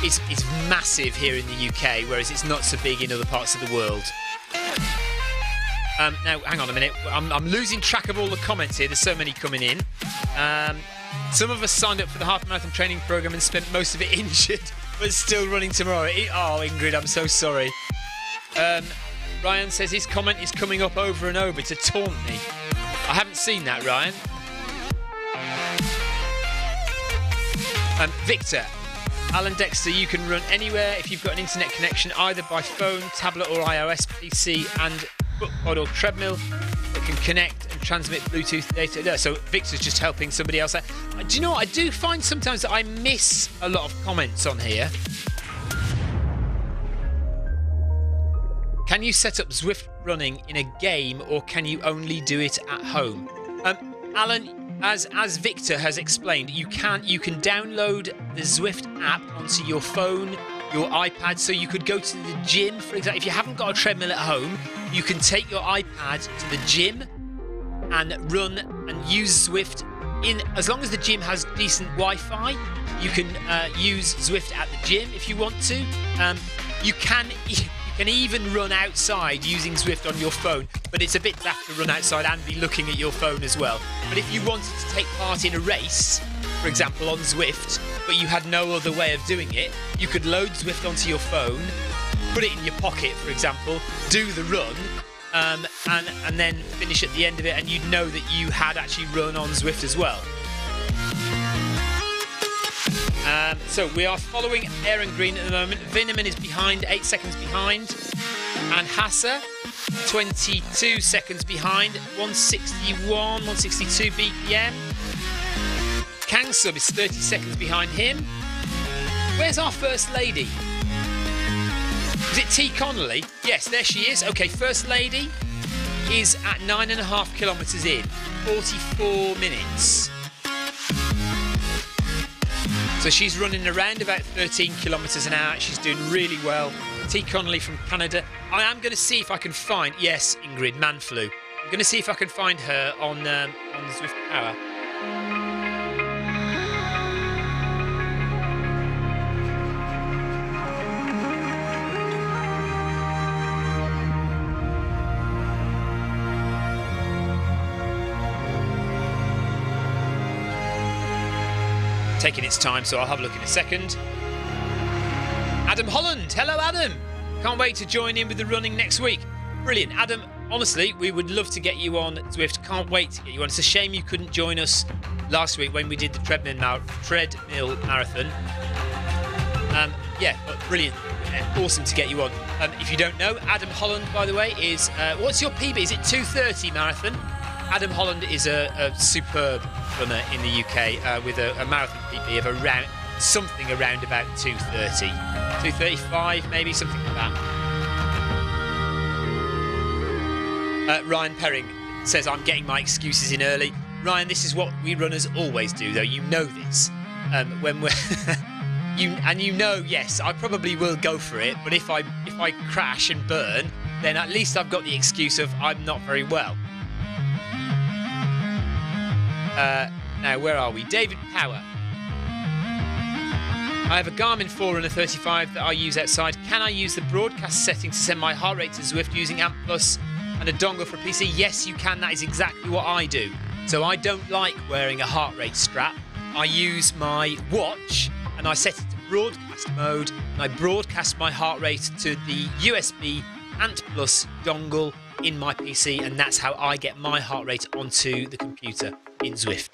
it's massive here in the UK, whereas it's not so big in other parts of the world. Now, hang on a minute. I'm losing track of all the comments here. There's so many coming in. Some of us signed up for the half marathon training program and spent most of it injured, but still running tomorrow. Oh, Ingrid, I'm so sorry. Ryan says his comment is coming up over and over to taunt me. I haven't seen that, Ryan. Victor, Alan Dexter, you can run anywhere if you've got an internet connection, either by phone, tablet or iOS PC, and foot pod or treadmill that can connect and transmit Bluetooth data. No, so Victor's just helping somebody else out. Do you know what? I do find sometimes that I miss a lot of comments on here. Can you set up Zwift running in a game, or can you only do it at home? Alan, as Victor has explained, you can download the Zwift app onto your phone, your iPad. So you could go to the gym, for example. If you haven't got a treadmill at home, you can take your iPad to the gym and run and use Zwift in. As long as the gym has decent Wi-Fi, you can use Zwift at the gym if you want to. You can even run outside using Zwift on your phone, but it's a bit daft to run outside and be looking at your phone as well. But if you wanted to take part in a race, for example, on Zwift, but you had no other way of doing it, you could load Zwift onto your phone, put it in your pocket, for example, do the run, and then finish at the end of it, and you'd know that you had actually run on Zwift as well. So we are following Aaron Green at the moment. Vineman is behind, 8 seconds behind. And Hassa, 22 seconds behind, 161, 162 BPM. Kangsub is 30 seconds behind him. Where's our First Lady? Is it T. Connolly? Yes, there she is. Okay, First Lady is at 9.5 kilometres in, 44 minutes. So she's running around about 13 kilometres an hour. She's doing really well. T. Connolly from Canada. I am going to see if I can find... Yes, Ingrid Manflu. I'm going to see if I can find her on Zwift Power. Taking its time, so I'll have a look in a second. Adam Holland. Hello, Adam. Can't wait to join in with the running next week. Brilliant. Adam, honestly, we would love to get you on Zwift. Can't wait to get you on. It's a shame you couldn't join us last week when we did the treadmill marathon. Yeah, but brilliant. Awesome to get you on. If you don't know, Adam Holland, by the way, is... what's your PB? Is it 2:30 marathon? Adam Holland is a superb runner in the UK with a marathon PB of something around about 2:30, 2:35 maybe, something like that. Ryan Perring says, I'm getting my excuses in early. Ryan, this is what we runners always do, though. You know this. When we're... yes, I probably will go for it, but if I crash and burn, then at least I've got the excuse of I'm not very well. Now, where are we? David Power. I have a Garmin Forerunner 35 that I use outside. Can I use the broadcast setting to send my heart rate to Zwift using Amp Plus and a dongle for a PC? Yes, you can. That is exactly what I do. So I don't like wearing a heart rate strap. I use my watch and I set it to broadcast mode, and I broadcast my heart rate to the USB Ant Plus dongle in my PC, and that's how I get my heart rate onto the computer in Zwift.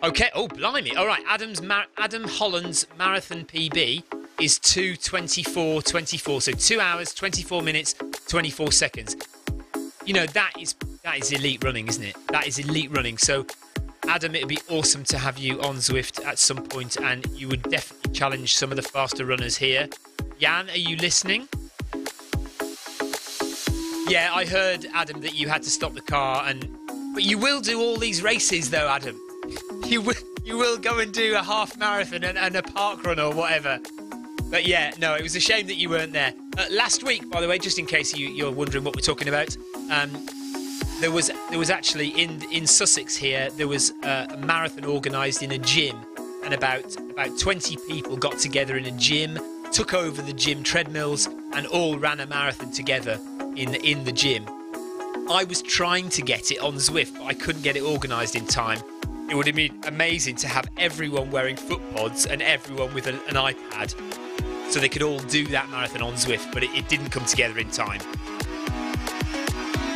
Okay, oh blimey. All right, Adam Holland's marathon PB is 2:24:24, so 2 hours, 24 minutes, 24 seconds. You know, that is elite running, isn't it? That is elite running. So, Adam, it would be awesome to have you on Zwift at some point, and you would definitely challenge some of the faster runners here. Jan, are you listening? Yeah, I heard, Adam, that you had to stop the car, but you will do all these races, though, Adam. You will go and do a half marathon and a park run or whatever. But yeah, no, it was a shame that you weren't there. Last week, by the way, just in case you're wondering what we're talking about, there was actually in Sussex here, there was a marathon organised in a gym, and about 20 people got together in a gym, took over the gym treadmills, and all ran a marathon together in the gym. I was trying to get it on Zwift, but I couldn't get it organised in time. It would have been amazing to have everyone wearing foot pods and everyone with an iPad, so they could all do that marathon on Zwift, but it didn't come together in time.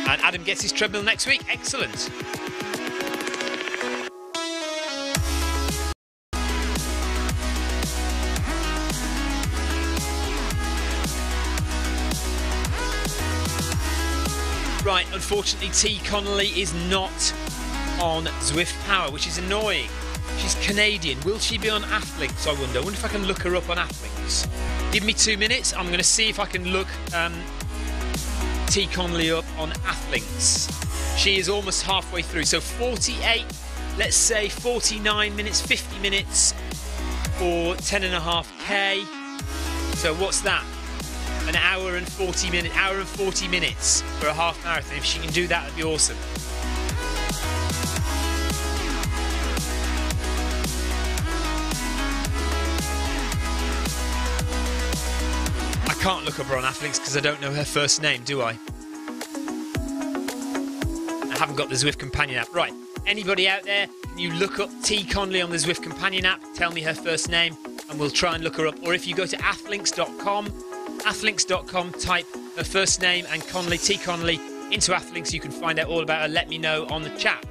And Adam gets his treadmill next week. Excellent. unfortunately, T. Connolly is not on Zwift Power, which is annoying. She's Canadian. Will she be on Athlinks, I wonder? I wonder if I can look her up on Athlinks. Give me 2 minutes. I'm going to see if I can look T. Connolly up on Athlinks. She is almost halfway through. So 48, let's say 49 minutes, 50 minutes for 10.5K. So what's that? An hour and 40 minutes for a half marathon. If she can do that, that'd be awesome. I can't look up her on Athlinks because I don't know her first name, do I? I haven't got the Zwift Companion app. Right, anybody out there, can you look up T. Connolly on the Zwift Companion app? Tell me her first name and we'll try and look her up. Or if you go to athlinks.com, type her first name and Connolly, T. Connolly, into Athlinks. You can find out all about her. Let me know on the chat.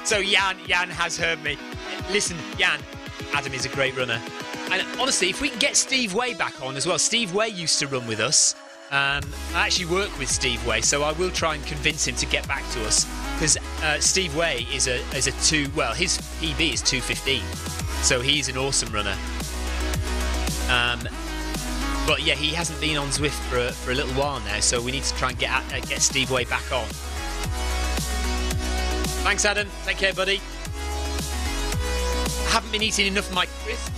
So Jan has heard me. Listen, Jan, Adam is a great runner. And honestly, if we can get Steve Way back on as well. Steve Way used to run with us. I actually work with Steve Way, so I will try and convince him to get back to us. Because Steve Way is a his PB is 2:15, so he's an awesome runner. But yeah, he hasn't been on Zwift for a little while now, so we need to try and get Steve Way back on. Thanks, Adam. Take care, buddy. I haven't been eating enough of my crisps.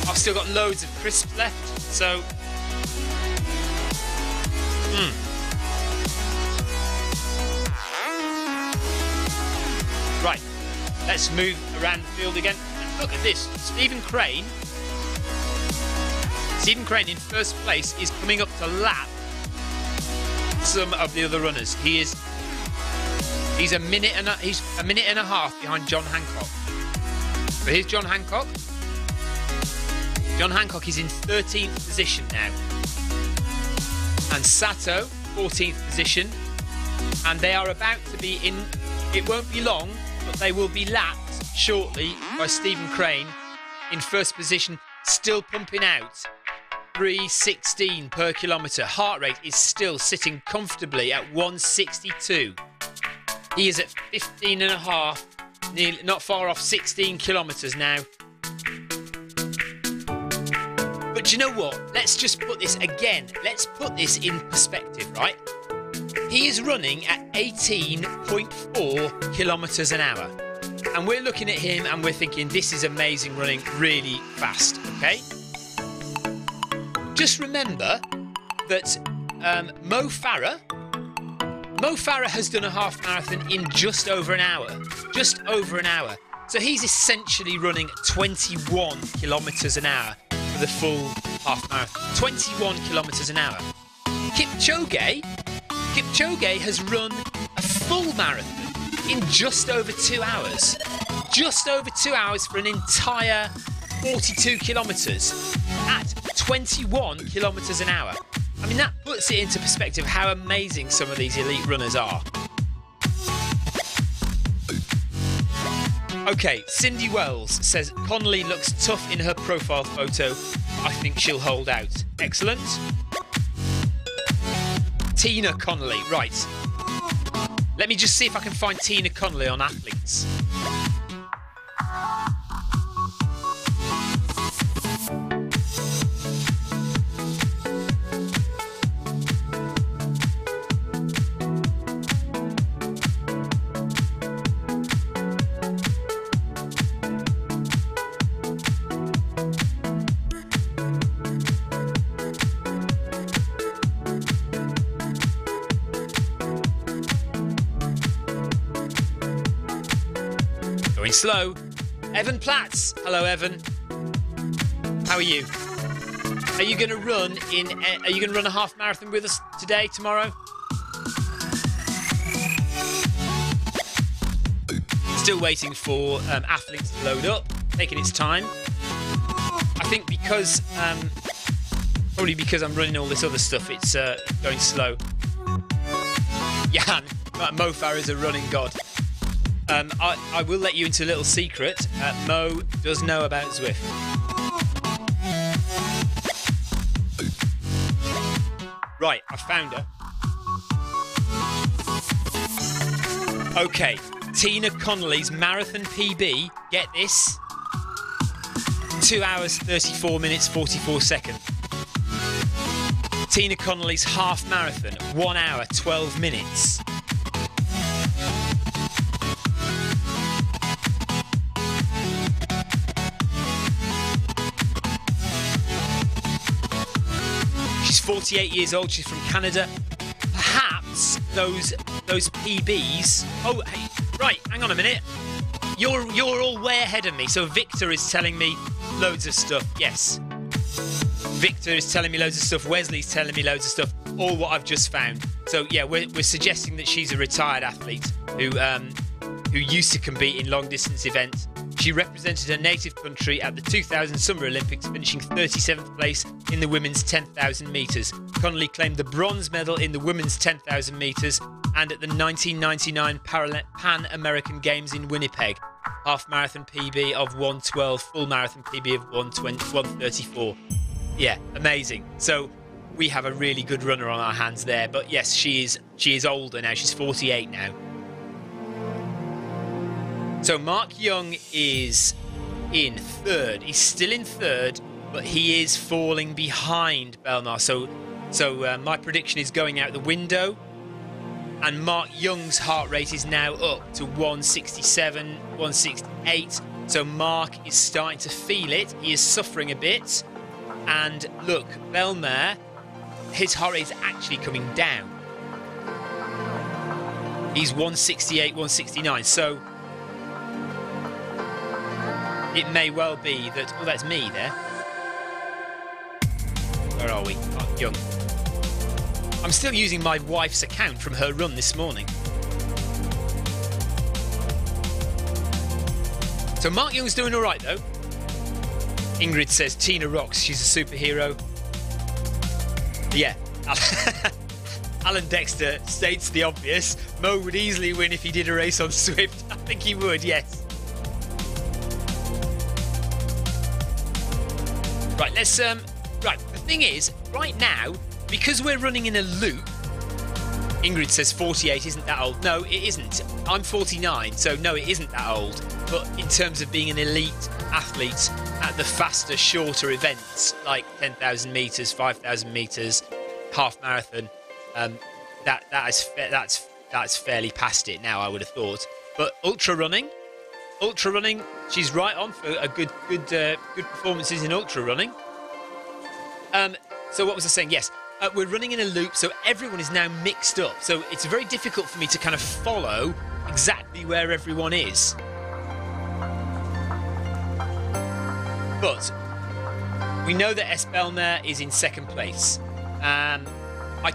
I've still got loads of crisps left, so. Right, let's move around the field again. Look at this. Stephen Crane in first place is coming up to lap some of the other runners. He's a minute and a half behind John Hancock. So here's John Hancock. John Hancock is in 13th position now. And Sato, 14th position. And they are about to be in, it won't be long, but they will be lapped shortly by Stephen Crane in first position, still pumping out 3:16 per kilometre. Heart rate is still sitting comfortably at 162. He is at 15.5, nearly, not far off 16 kilometres now. But you know what? Let's just put this again. Let's put this in perspective, right? He is running at 18.4 kilometres an hour. And we're looking at him and we're thinking, this is amazing running really fast, okay? Just remember that Mo Farah has done a half marathon in just over an hour. Just over an hour. So he's essentially running 21 kilometres an hour for the full half marathon. 21 kilometres an hour. Kipchoge has run a full marathon in just over 2 hours. Just over 2 hours for an entire 42 kilometres at 21 kilometres an hour. I mean, that puts it into perspective how amazing some of these elite runners are. Okay, Cindy Wells says, Connolly looks tough in her profile photo. I think she'll hold out. Excellent. Tina Connolly, right. Let me just see if I can find Tina Connolly on Athlinks. Going slow. Evan Platts. Hello, Evan. How are you? Are you going to run a half marathon with us today, tomorrow? Still waiting for Athlinks to load up, taking its time. I think because probably because I'm running all this other stuff, it's going slow. Jan, Mo Farah is a running god. I will let you into a little secret. Mo does know about Zwift. Right, I found her. Okay, Tina Connolly's marathon PB, get this, 2 hours, 34 minutes, 44 seconds. Tina Connolly's half marathon, 1 hour, 12 minutes. She's 48 years old, she's from Canada. Perhaps those PBs... Oh, hey, right, hang on a minute. You're all way ahead of me. So Victor is telling me loads of stuff. Yes. Victor is telling me loads of stuff. Wesley's telling me loads of stuff. All what I've just found. So yeah, we're suggesting that she's a retired athlete who used to compete in long distance events. She represented her native country at the 2000 Summer Olympics, finishing 37th place in the women's 10,000 metres. Connolly claimed the bronze medal in the women's 10,000 metres and at the 1999 Pan American Games in Winnipeg. Half marathon PB of 1:12, full marathon PB of 1:34. Yeah, amazing. So we have a really good runner on our hands there. But yes, she is older now. She's 48 now. So Mark Young is in third. He's still in third, but he is falling behind Belmar. So my prediction is going out the window. And Mark Young's heart rate is now up to 167, 168. So Mark is starting to feel it. He is suffering a bit. And look, Belmar, his heart rate is actually coming down. He's 168, 169. So it may well be that... Oh, that's me there. Where are we? Mark Young. I'm still using my wife's account from her run this morning. So Mark Young's doing all right, though. Ingrid says Tina rocks. She's a superhero. Yeah. Alan Dexter states the obvious. Mo would easily win if he did a race on Zwift. I think he would, yes. Right, let's... Right, the thing is, right now... Because we're running in a loop, Ingrid says 48 isn't that old. No, it isn't. I'm 49, so no, it isn't that old. But in terms of being an elite athlete at the faster, shorter events, like 10,000 metres, 5,000 metres, half marathon, that's fairly past it now, I would have thought. But ultra running, she's right on for a good performances in ultra running. So what was I saying? Yes. We're running in a loop, so everyone is now mixed up. So it's very difficult for me to kind of follow exactly where everyone is. But we know that S. Belmar is in second place. I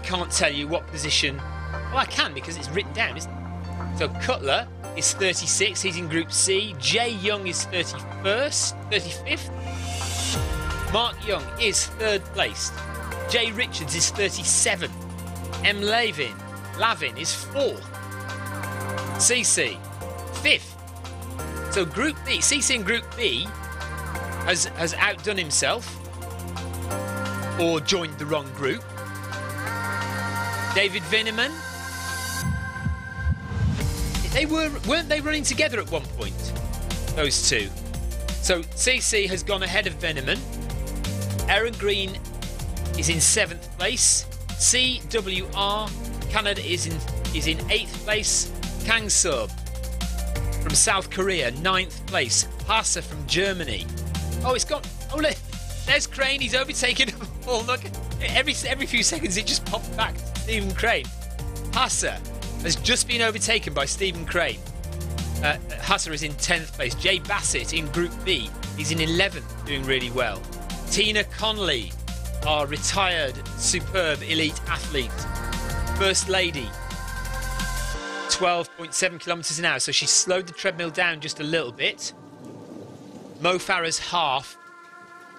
can't tell you what position... Well, I can because it's written down, isn't it? So Cutler is 36. He's in Group C. Jay Young is 35th. Mark Young is third placed. Jay Richards is 37th. M. Lavin is 4th. CC, 5th. So Group B, CC in Group B has outdone himself or joined the wrong group. David Veneman. Weren't they running together at one point? Those two. So CC has gone ahead of Veneman. Aaron Green is in 7th place. CWR Canada is in 8th place. Kang Sub from South Korea, 9th place. Hassa from Germany. Oh, it's got... Oh, look. There's Crane. He's overtaken. Oh, look. Every few seconds, it just popped back to Stephen Crane. Hassa has just been overtaken by Stephen Crane. Hassa is in 10th place. Jay Bassett in Group B. He's in 11th, doing really well. Tina Connolly, our retired, superb, elite athlete. First lady, 12.7 kilometres an hour. So she slowed the treadmill down just a little bit. Mo Farah's half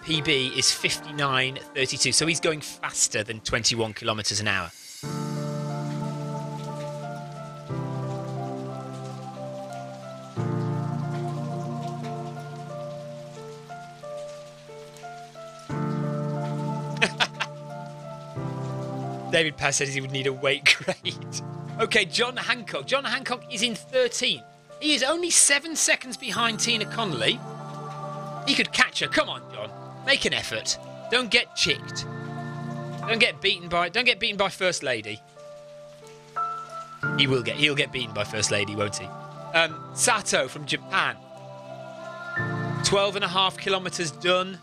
PB is 59.32. So he's going faster than 21 kilometres an hour. David Paz says he would need a weight grade. Okay, John Hancock. John Hancock is in 13th. He is only 7 seconds behind Tina Connolly. He could catch her. Come on, John. Make an effort. Don't get chicked. Don't get beaten by First Lady. He'll get beaten by First Lady, won't he? Sato from Japan. 12.5 kilometers done.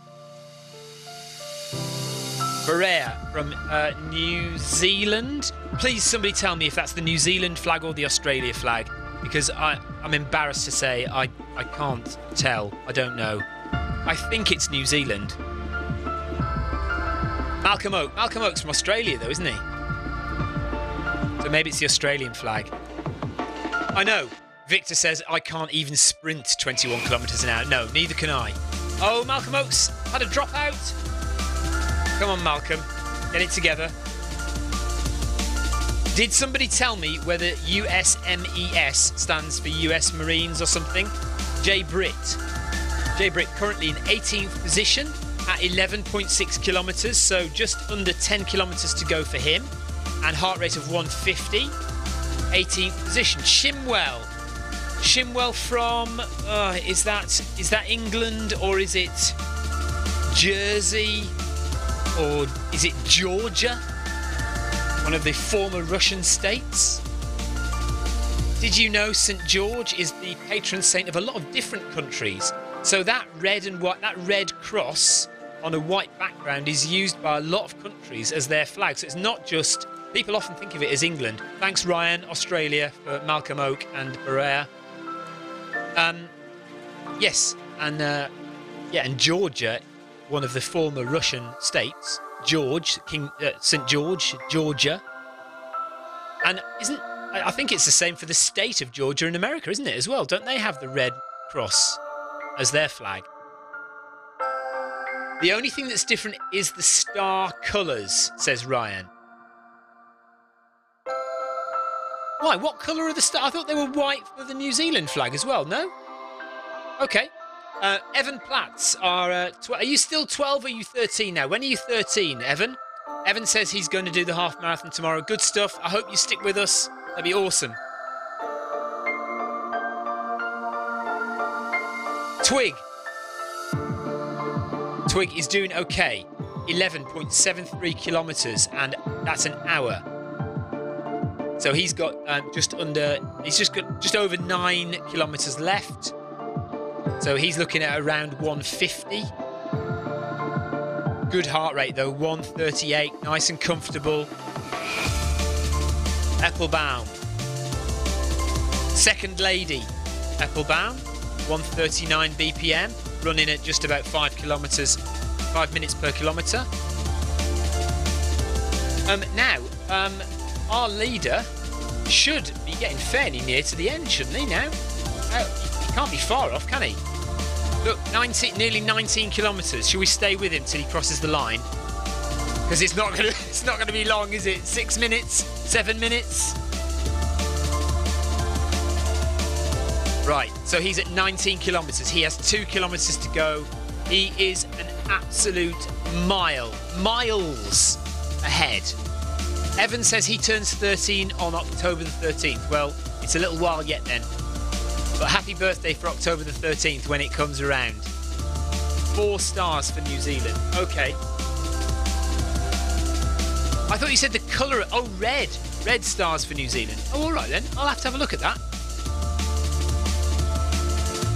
Berea from New Zealand. Please, somebody tell me if that's the New Zealand flag or the Australia flag, because I'm embarrassed to say I can't tell. I don't know. I think it's New Zealand. Malcolm Oak. Malcolm Oak's from Australia, though, isn't he? So maybe it's the Australian flag. I know. Victor says, I can't even sprint 21 kilometres an hour. No, neither can I. Oh, Malcolm Oak's had a dropout. Come on, Malcolm. Get it together. Did somebody tell me whether USMES stands for US Marines or something? Jay Britt. Jay Britt currently in 18th position at 11.6 kilometres, so just under 10 kilometres to go for him. And heart rate of 150. 18th position. Shimwell. Shimwell from, is that England or is it Jersey or is it Georgia? One of the former Russian states. Did you know St. George is the patron saint of a lot of different countries? So that red and white, that red cross on a white background is used by a lot of countries as their flag. So it's not just, people often think of it as England. Thanks, Ryan, Australia, for Malcolm Oak and Berea. Yes, and Georgia, one of the former Russian states, St. George, Georgia. And I think it's the same for the state of Georgia in America, isn't it, as well? Don't they have the red cross as their flag? The only thing that's different is the star colours, says Ryan. Why? What colour are the stars? I thought they were white for the New Zealand flag as well, no? Okay. Evan Platts are you still 12 or are you 13 now? When are you 13, Evan? Evan says he's going to do the half marathon tomorrow. Good stuff. I hope you stick with us. That'd be awesome. Twig. Twig is doing okay. 11.73 kilometres, and that's an hour. So he's got just over 9 kilometres left. So he's looking at around 150. Good heart rate though, 138, nice and comfortable. Eppelbaum. Second lady, Eppelbaum, 139 BPM, running at just about 5 minutes per kilometre. Now, our leader should be getting fairly near to the end, shouldn't he now? He can't be far off, can he? Look, nearly 19 kilometres. Shall we stay with him till he crosses the line? Because it's not gonna be long, is it? 6 minutes? 7 minutes? Right, so he's at 19 kilometres. He has 2 kilometres to go. He is an absolute miles ahead. Evan says he turns 13 on October the 13th. Well, it's a little while yet then. But happy birthday for October the 13th when it comes around. 4 stars for New Zealand. Okay. I thought you said the colour... Oh, red. Red stars for New Zealand. Oh, all right then. I'll have to have a look at that.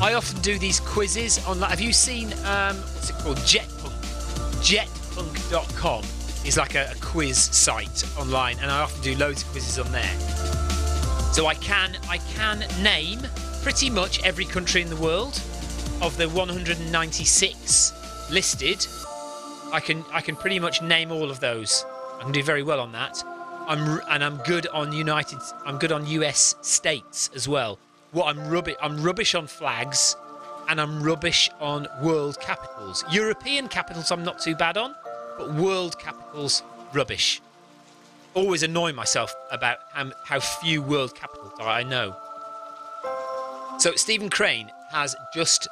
I often do these quizzes online. Have you seen, what's it called? Jetpunk. Jetpunk.com is like a quiz site online, and I often do loads of quizzes on there. So I can name pretty much every country in the world. Of the 196 listed, I can pretty much name all of those. I can do very well on that. I'm good on US states as well. I'm rubbish on flags, and I'm rubbish on world capitals. European capitals I'm not too bad on, but world capitals, rubbish. Always annoy myself about how few world capitals I know. So Stephen Crane has just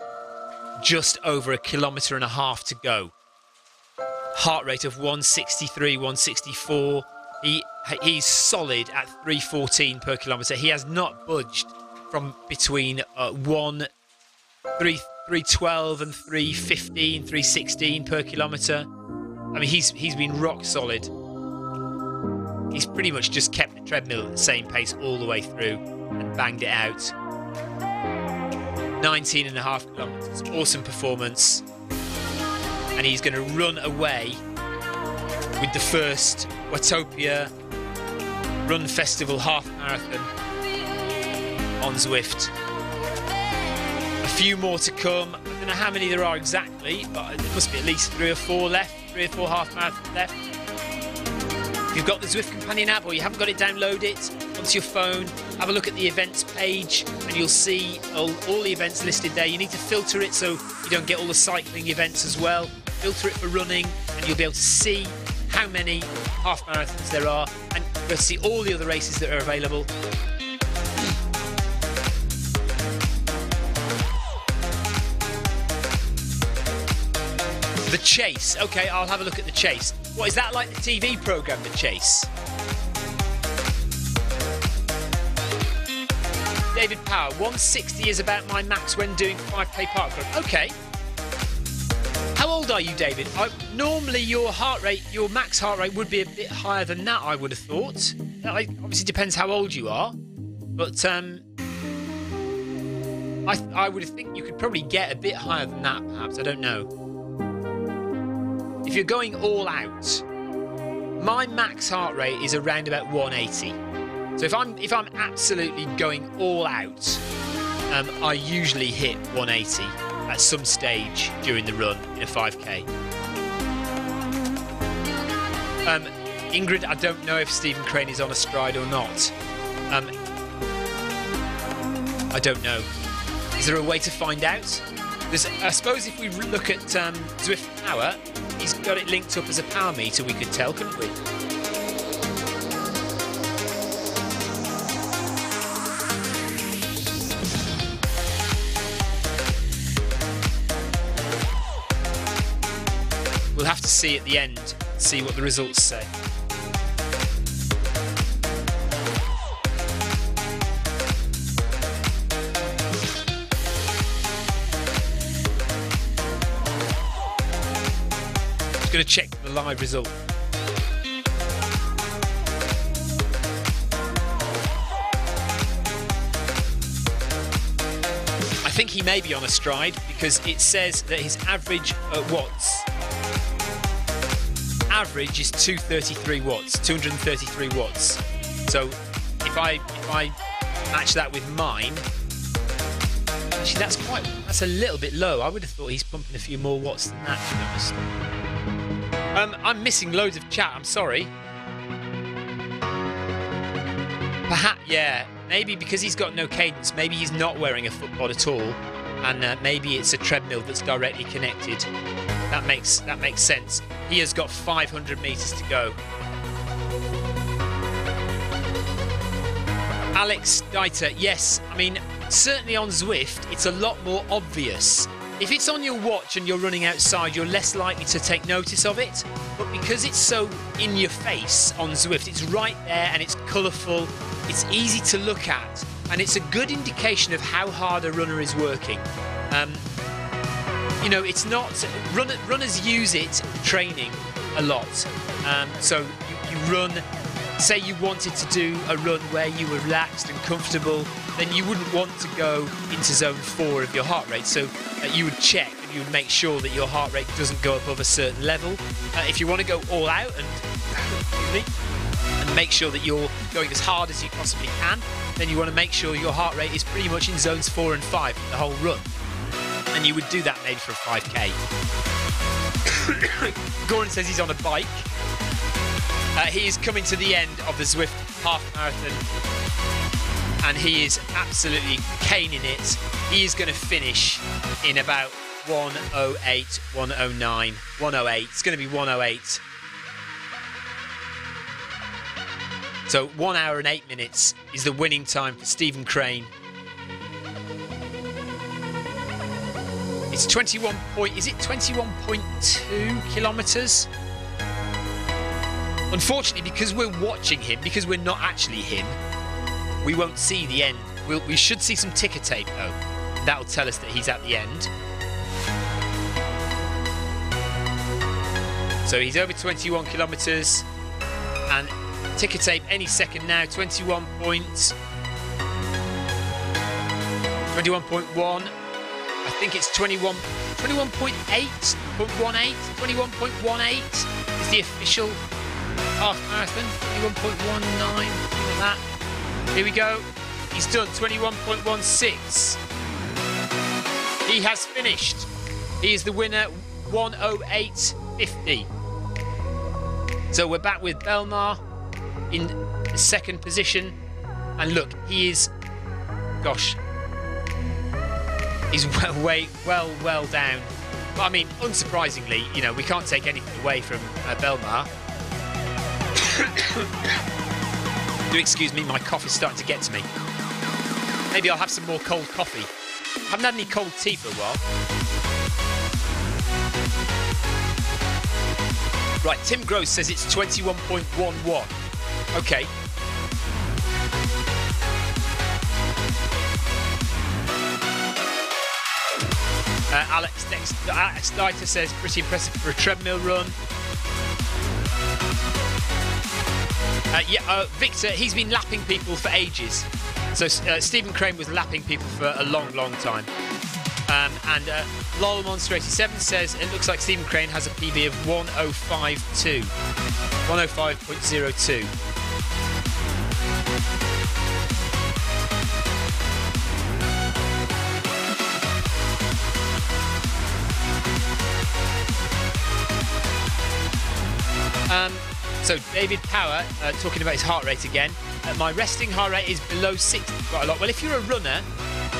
over 1.5 kilometres to go. Heart rate of 163, 164. He's solid at 3:14 per kilometre. He has not budged from between 3:12 and 3:15, 3:16 per kilometre. I mean, he's been rock solid. He's pretty much just kept the treadmill at the same pace all the way through and banged it out. 19.5 kilometres. Awesome performance. And he's going to run away with the first Watopia Run Festival half marathon on Zwift. A few more to come. I don't know how many there are exactly, but there must be at least 3 or 4 left. 3 or 4 half marathons left. If you've got the Zwift Companion app or you haven't got it, download it onto your phone. Have a look at the events page and you'll see all the events listed there. You need to filter it so you don't get all the cycling events as well. Filter it for running and you'll be able to see how many half marathons there are and you'll see all the other races that are available. The Chase. Okay, I'll have a look at The Chase. What, is that like the TV programme, The Chase? David Power, 160 is about my max when doing 5k parkrun. Okay. How old are you, David? Normally your max heart rate would be a bit higher than that, I would have thought. That obviously depends how old you are. But I would think you could probably get a bit higher than that, perhaps. I don't know. If you're going all out, my max heart rate is around about 180. So if I'm absolutely going all out, I usually hit 180 at some stage during the run in a 5k. Ingrid, I don't know if Stephen Crane is on a stride or not. I don't know. Is there a way to find out? I suppose if we look at Zwift Power, he's got it linked up as a power meter, we could tell, couldn't we? We'll have to see at the end, see what the results say. Going to check the live result. I think he may be on a stride because it says that his average watts average is 233 watts, 233 watts. So if I match that with mine, actually that's a little bit low. I would have thought he's pumping a few more watts than that, to be honest. I'm missing loads of chat, I'm sorry. Perhaps, yeah, maybe because he's got no cadence, maybe he's not wearing a foot pod at all, and maybe it's a treadmill that's directly connected. That makes sense. He has got 500 metres to go. Alex Deiter, yes, I mean, certainly on Zwift, it's a lot more obvious. If it's on your watch and you're running outside, you're less likely to take notice of it. But because it's so in your face on Zwift, it's right there and it's colourful, it's easy to look at, and it's a good indication of how hard a runner is working. You know, it's not... Runners use it in training a lot. So you run... Say you wanted to do a run where you were relaxed and comfortable, then you wouldn't want to go into zone 4 of your heart rate. So you would check and you would make sure that your heart rate doesn't go above a certain level. If you want to go all out and make sure that you're going as hard as you possibly can, then you want to make sure your heart rate is pretty much in zones 4 and 5 for the whole run. And you would do that maybe for a 5k. Goran says he's on a bike. He is coming to the end of the Zwift half marathon and he is absolutely caning it. He is going to finish in about 1:08, 1:09, 1:08. It's going to be 1:08. So 1 hour and 8 minutes is the winning time for Stephen Crane. It's 21 point, is it 21.2 kilometres? Unfortunately, because we're watching him, because we're not actually him, we won't see the end. We should see some ticker tape, though. That'll tell us that he's at the end. So he's over 21 kilometres. And ticker tape any second now. 21.1. I think it's 21.8. 21.18 is the official half marathon. 21.19, something like that. Here we go. He's done 21.16. He has finished. He is the winner, 1:08.50. So we're back with Belmar in the second position. And look, he is, gosh, he's well down. But I mean, unsurprisingly, you know, we can't take anything away from Belmar. Do excuse me, my cough is starting to get to me. Maybe I'll have some more cold coffee. I haven't had any cold tea for a while. Right, Tim Gross says it's 21.11. Okay. Alex Dieter says pretty impressive for a treadmill run. Victor, he's been lapping people for ages. So Stephen Crane was lapping people for a long time. And Lol Monster 87 says it looks like Stephen Crane has a PB of 1:05.2. 1:05.02. So David Power talking about his heart rate again. My resting heart rate is below 60 quite a lot. Well, if you're a runner,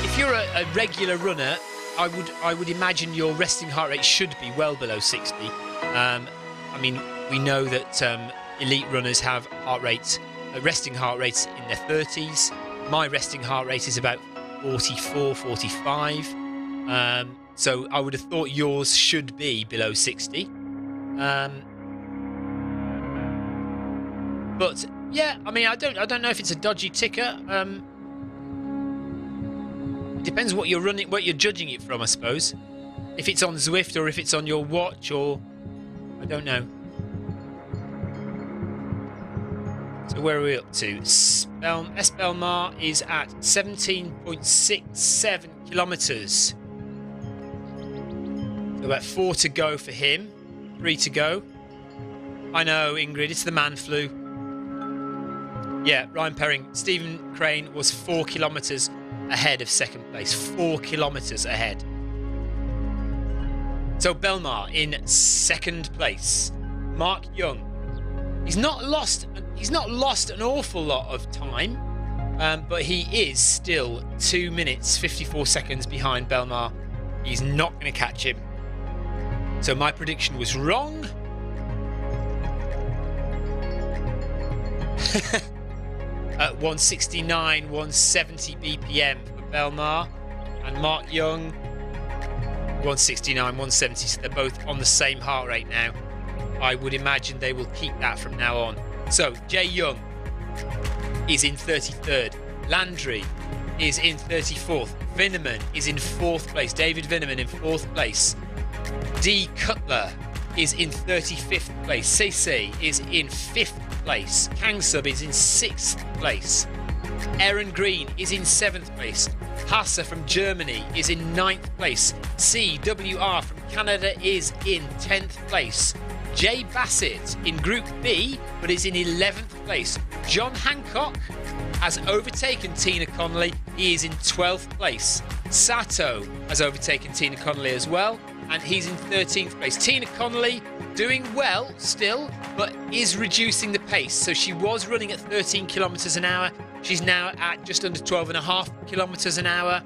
if you're a regular runner, I would imagine your resting heart rate should be well below 60. I mean, we know that elite runners have resting heart rates in their 30s. My resting heart rate is about 44, 45. So I would have thought yours should be below 60. But yeah, I mean, I don't know if it's a dodgy ticker. It depends what you're running, what you're judging it from, I suppose. If it's on Zwift or if it's on your watch, or I don't know. So where are we up to? Belmar is at 17.67 kilometres. So about 4 to go for him. 3 to go. I know, Ingrid, it's the man flu. Yeah, Ryan Perring. Stephen Crane was 4 kilometres ahead of second place. 4 kilometres ahead. So Belmar in second place. Mark Young. He's not lost an awful lot of time, but he is still 2 minutes 54 seconds behind Belmar. He's not going to catch him. So my prediction was wrong. At 169, 170 BPM for Belmar, and Mark Young 169, 170. So they're both on the same heart rate now. I would imagine they will keep that from now on. So Jay Young is in 33rd. Landry is in 34th. Vinneman is in 4th place. David Vinneman in 4th place. D. Cutler is in 35th place. Cece is in 5th place. Kangsub is in 6th place. Aaron Green is in 7th place. Hasse from Germany is in 9th place. CWR from Canada is in 10th place. Jay Bassett in Group B, but is in 11th place. John Hancock has overtaken Tina Connolly. He is in 12th place. Sato has overtaken Tina Connolly as well, and he's in 13th place. Tina Connolly doing well still, but is reducing the pace. So she was running at 13 kilometres an hour. She's now at just under 12.5 kilometres an hour.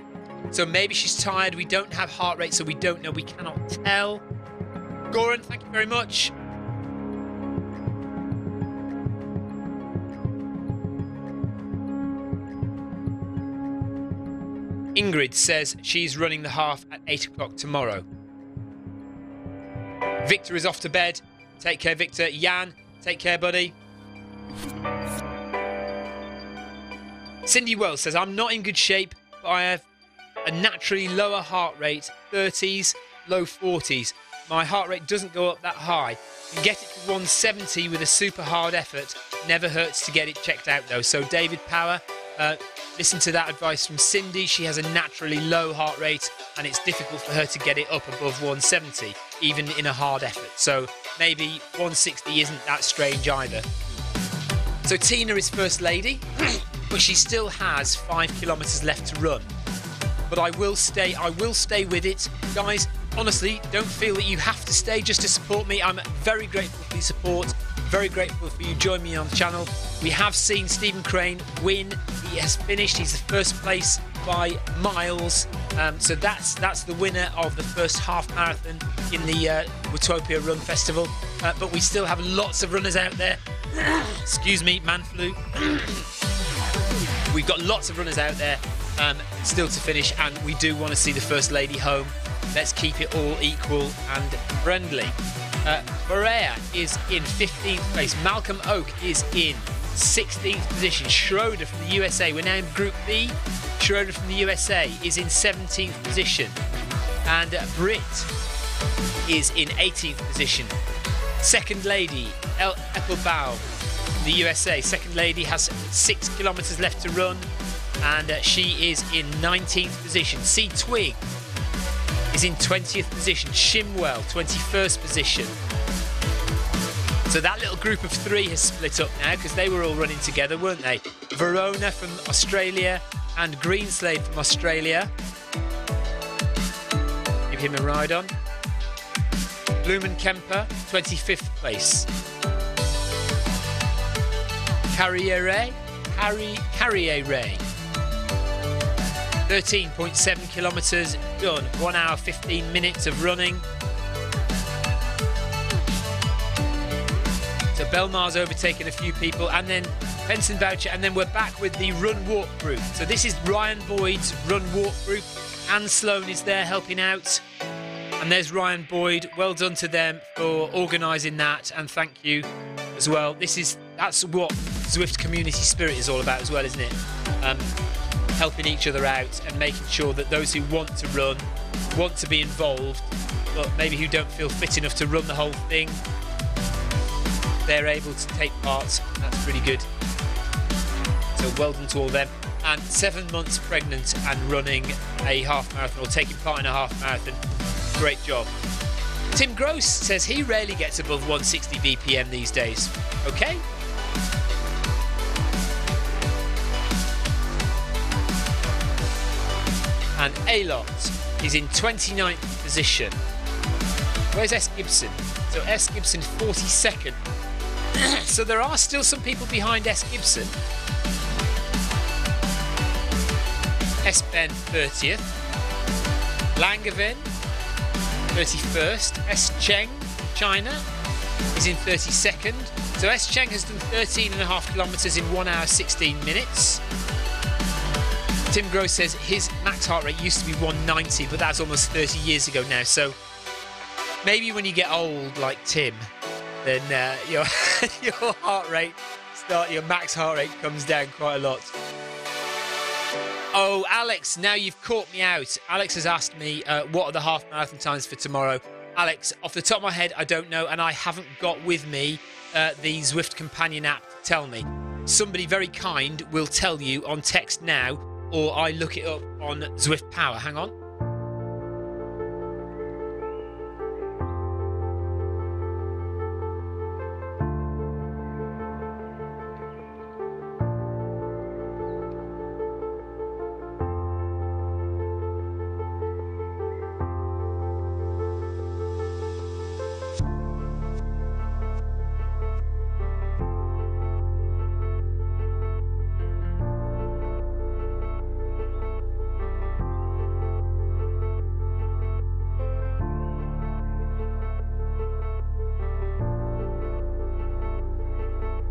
So maybe she's tired. We don't have heart rate, so we don't know. We cannot tell. Goran, thank you very much. Ingrid says she's running the half at 8 o'clock tomorrow. Victor is off to bed. Take care, Victor. Jan Take care, buddy. Cindy Wells says, I'm not in good shape, but I have a naturally lower heart rate, 30s, low 40s. My heart rate doesn't go up that high. You can get it to 170 with a super hard effort. Never hurts to get it checked out though. So David Power, listen to that advice from Cindy. She has a naturally low heart rate and it's difficult for her to get it up above 170, even in a hard effort. So maybe 160 isn't that strange either. So Tina is first lady, but she still has 5 kilometers left to run. But I will stay with it. Guys, honestly, don't feel that you have to stay just to support me. I'm very grateful for your support. Very grateful for you joining me on the channel. We have seen Stephen Crane win. He has finished. He's the first place by miles. So that's the winner of the first half marathon in the Watopia Run Festival. But we still have lots of runners out there. Excuse me, man flu. We've got lots of runners out there still to finish, and we do want to see the First Lady home. Let's keep it all equal and friendly. Berea is in 15th place. Malcolm Oak is in 16th position. Schroeder from the USA, we're now in Group B. Schroeder from the USA is in 17th position. And Britt is in 18th position. Second Lady, El Eppelbaum from the USA. Second Lady has 6 kilometers left to run, and she is in 19th position. C Twig is in 20th position. Shimwell, 21st position. So that little group of 3 has split up now because they were all running together, weren't they? Verona from Australia and Greenslade from Australia. Give him a ride on. Blumenkemper, 25th place. Carriere, 13.7 kilometres done, 1 hour 15 minutes of running. So Belmar's overtaken a few people, and then Benson Boucher, and then we're back with the run walk group. So this is Ryan Boyd's run walk group. Anne Sloan is there helping out, and there's Ryan Boyd. Well done to them for organising that, and thank you as well. That's what Zwift community spirit is all about as well, isn't it? Helping each other out and making sure that those who want to run, want to be involved, but maybe who don't feel fit enough to run the whole thing, they're able to take part. That's pretty good. So well done to all of them. And 7 months pregnant and running a half marathon, or taking part in a half marathon. Great job. Tim Gross says he rarely gets above 160 BPM these days. Okay. And Alot is in 29th position. Where's S. Gibson? So S. Gibson 42nd. So there are still some people behind S. Gibson. S. Ben 30th. Langevin 31st. S. Cheng, China, is in 32nd. So S. Cheng has done 13.5 kilometres in 1 hour 16 minutes. Tim Gross says his max heart rate used to be 190, but that's almost 30 years ago now. So maybe when you get old, like Tim, then your heart rate, your max heart rate comes down quite a lot. Oh, Alex, now you've caught me out. Alex has asked me what are the half marathon times for tomorrow. Alex, off the top of my head, I don't know, and I haven't got with me the Zwift companion app to tell me. Somebody very kind will tell you on text now, or I look it up on Zwift Power. Hang on.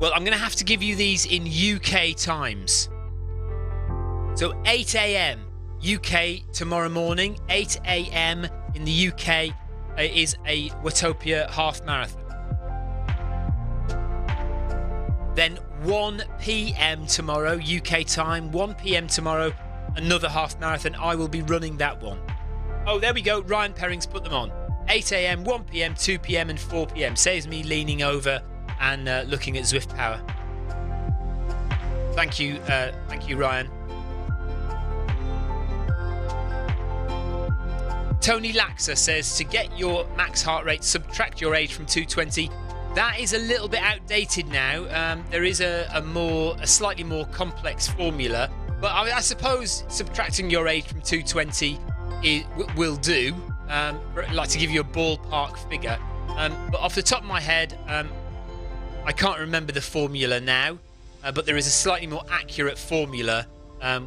Well, I'm going to have to give you these in UK times. So 8 a.m. UK tomorrow morning, 8 a.m. in the UK is a Watopia half marathon. Then 1 p.m. tomorrow, UK time, 1 p.m. tomorrow, another half marathon. I will be running that one. Oh, there we go. Ryan Perring's put them on. 8 a.m., 1 p.m., 2 p.m. and 4 p.m. Saves me leaning over and looking at Zwift Power. Thank you, Ryan. Tony Laxer says, to get your max heart rate, subtract your age from 220. That is a little bit outdated now. There is a slightly more complex formula, but I suppose subtracting your age from 220 will do. Like to give you a ballpark figure, but off the top of my head, I can't remember the formula now, but there is a slightly more accurate formula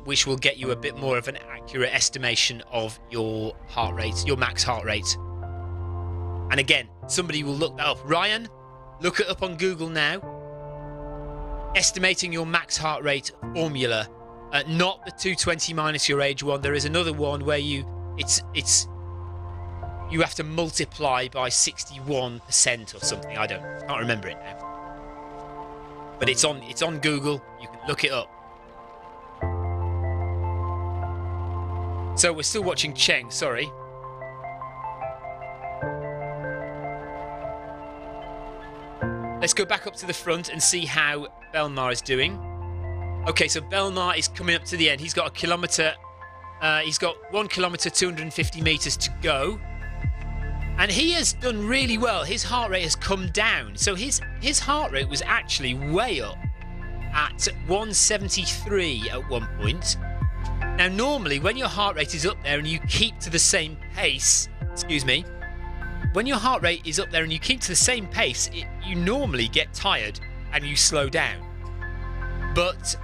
which will get you a bit more of an accurate estimation of your heart rate, your max heart rate. And again, somebody will look that up. Ryan, look it up on Google now. Estimating your max heart rate formula, not the 220 minus your age one. There is another one where you have to multiply by 61% or something. I can't remember it now. But it's on Google. You can look it up. So we're still watching Cheng, sorry. Let's go back up to the front and see how Belmar is doing. Okay, so Belmar is coming up to the end. He's got 1 kilometre, 250 metres to go. And he has done really well. His heart rate has come down. So his heart rate was actually way up at 173 at one point. Now, normally, when your heart rate is up there and you keep to the same pace, when your heart rate is up there and you keep to the same pace, you normally get tired and you slow down. But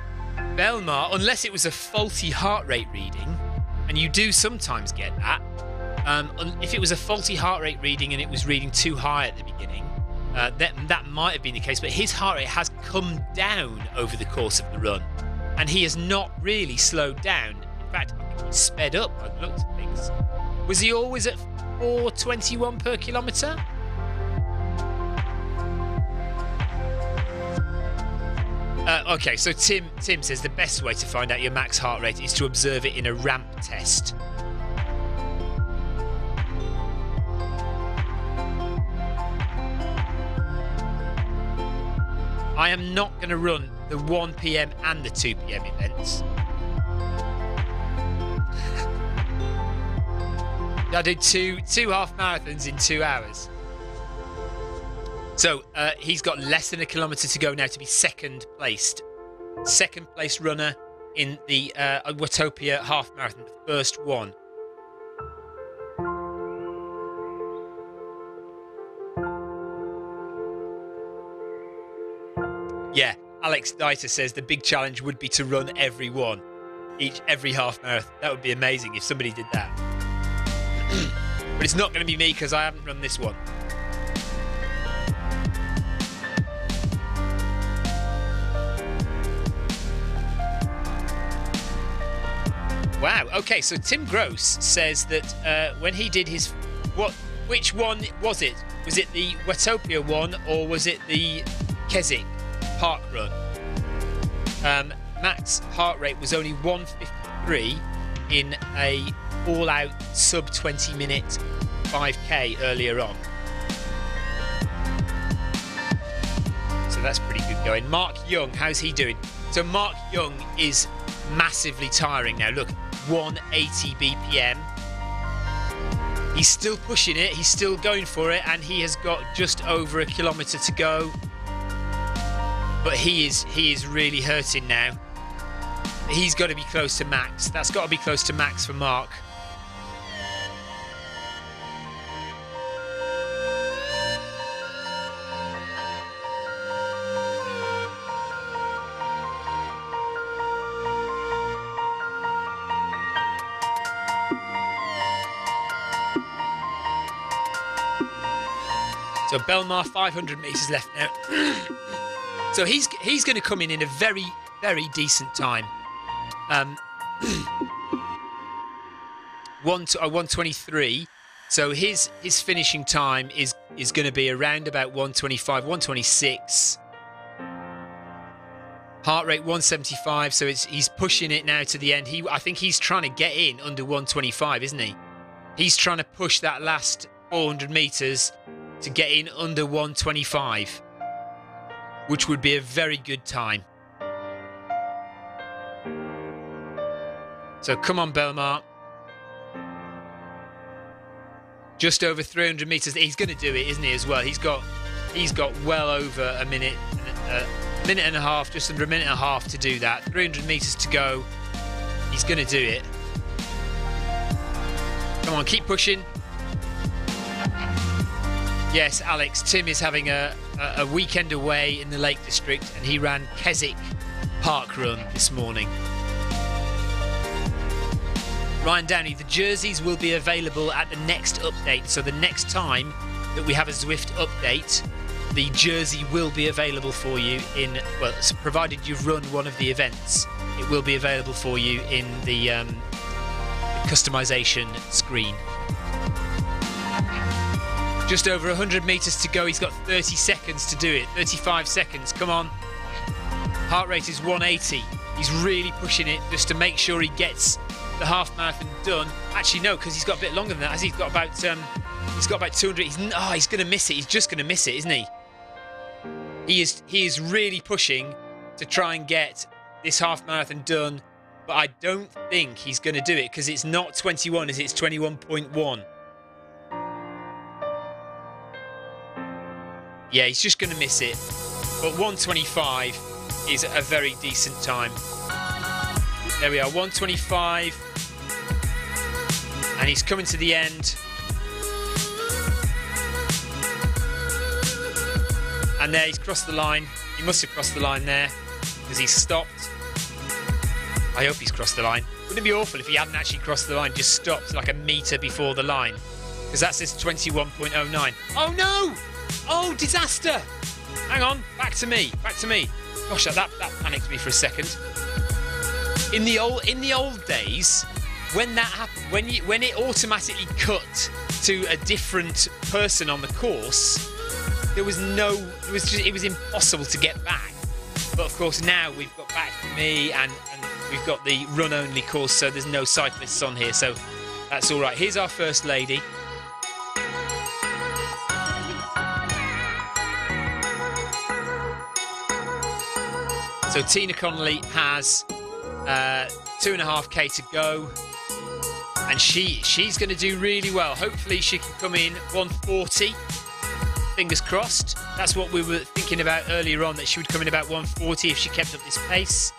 Belmar, unless it was a faulty heart rate reading, and you do sometimes get that, if it was a faulty heart rate reading and it was reading too high at the beginning, that might have been the case, but his heart rate has come down over the course of the run, and he has not really slowed down. In fact, I think he's sped up. I've looked at things. Was he always at 4:21 per kilometre? Okay, so Tim says the best way to find out your max heart rate is to observe it in a ramp test. I am not going to run the 1 p.m. and the 2 p.m. events. I did two half marathons in 2 hours. So he's got less than 1 kilometre to go now to be second placed runner in the Watopia half marathon, the first one. Yeah, Alex Dieter says the big challenge would be to run every half marathon. That would be amazing if somebody did that. But it's not going to be me because I haven't run this one. Wow. Okay, so Tim Gross says that when he did his which one was it? Was it the Watopia one or was it the Keswick Park run? Max heart rate was only 153 in a all-out sub 20 minute 5k earlier on. So that's pretty good going. Mark Young, how's he doing? So Mark Young is massively tiring now. Look, 180 BPM. He's still pushing it, he's still going for it, and he has got just over 1 kilometre to go. But he is really hurting now. He's got to be close to max. That's got to be close to max for Mark. So Belmar, 500 metres left now. So he's going to come in a very, very decent time. 1:23. So his finishing time is going to be around about 1:25, 1:26. Heart rate 175, so he's pushing it now to the end. I think he's trying to get in under 125, isn't he? He's trying to push that last 400 meters to get in under 125, which would be a very good time. So come on, Belmar. Just over 300 meters. He's going to do it, isn't he, as well? He's got well over a minute and a half, just under a minute and a half to do that. 300 meters to go. He's going to do it. Come on, keep pushing. Yes, Alex, Tim is having a weekend away in the Lake District, and he ran Keswick Park Run this morning. Ryan Downey, the jerseys will be available at the next update. So the next time that we have a Zwift update, the jersey will be available for you in, well, provided you've run one of the events, it will be available for you in the customization screen. Just over 100 meters to go. He's got 30 seconds to do it. 35 seconds. Come on. Heart rate is 180. He's really pushing it just to make sure he gets the half marathon done. Actually, no, because he's got a bit longer than that. He's got about 200. He's going to miss it. He's just going to miss it, isn't he? He is really pushing to try and get this half marathon done, but I don't think he's going to do it because it's not 21, it's 21.1. Yeah, he's just going to miss it. But 125 is a very decent time. There we are, 125. And he's coming to the end. And there, he's crossed the line. He must have crossed the line there because he's stopped. I hope he's crossed the line. Wouldn't it be awful if he hadn't actually crossed the line, just stopped like a metre before the line? Because that says 21.09. Oh no! Oh, disaster! Hang on, back to me. Gosh, that panicked me for a second. In the old days, when that happened, when it automatically cut to a different person on the course, it was impossible to get back. But of course now we've got back to me and we've got the run only course, so there's no cyclists on here, so that's all right. Here's our first lady. So Tina Connolly has 2.5k to go, and she's going to do really well. Hopefully she can come in 140. Fingers crossed. That's what we were thinking about earlier on, that she would come in about 140 if she kept up this pace.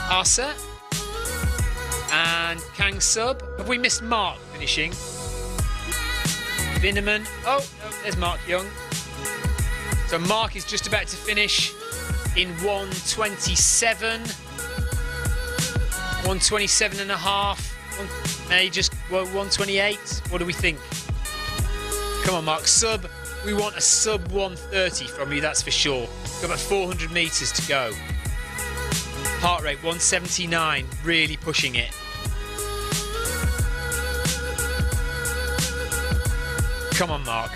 Asa and Kang Sub. Have we missed Mark finishing? Vinneman. Oh, no, there's Mark Young. So Mark is just about to finish in 127. 127 and a half. Just 128. What do we think? Come on, Mark. We want a sub 130 from you, that's for sure. Got about 400 meters to go. Heart rate 179. Really pushing it. Come on, Mark.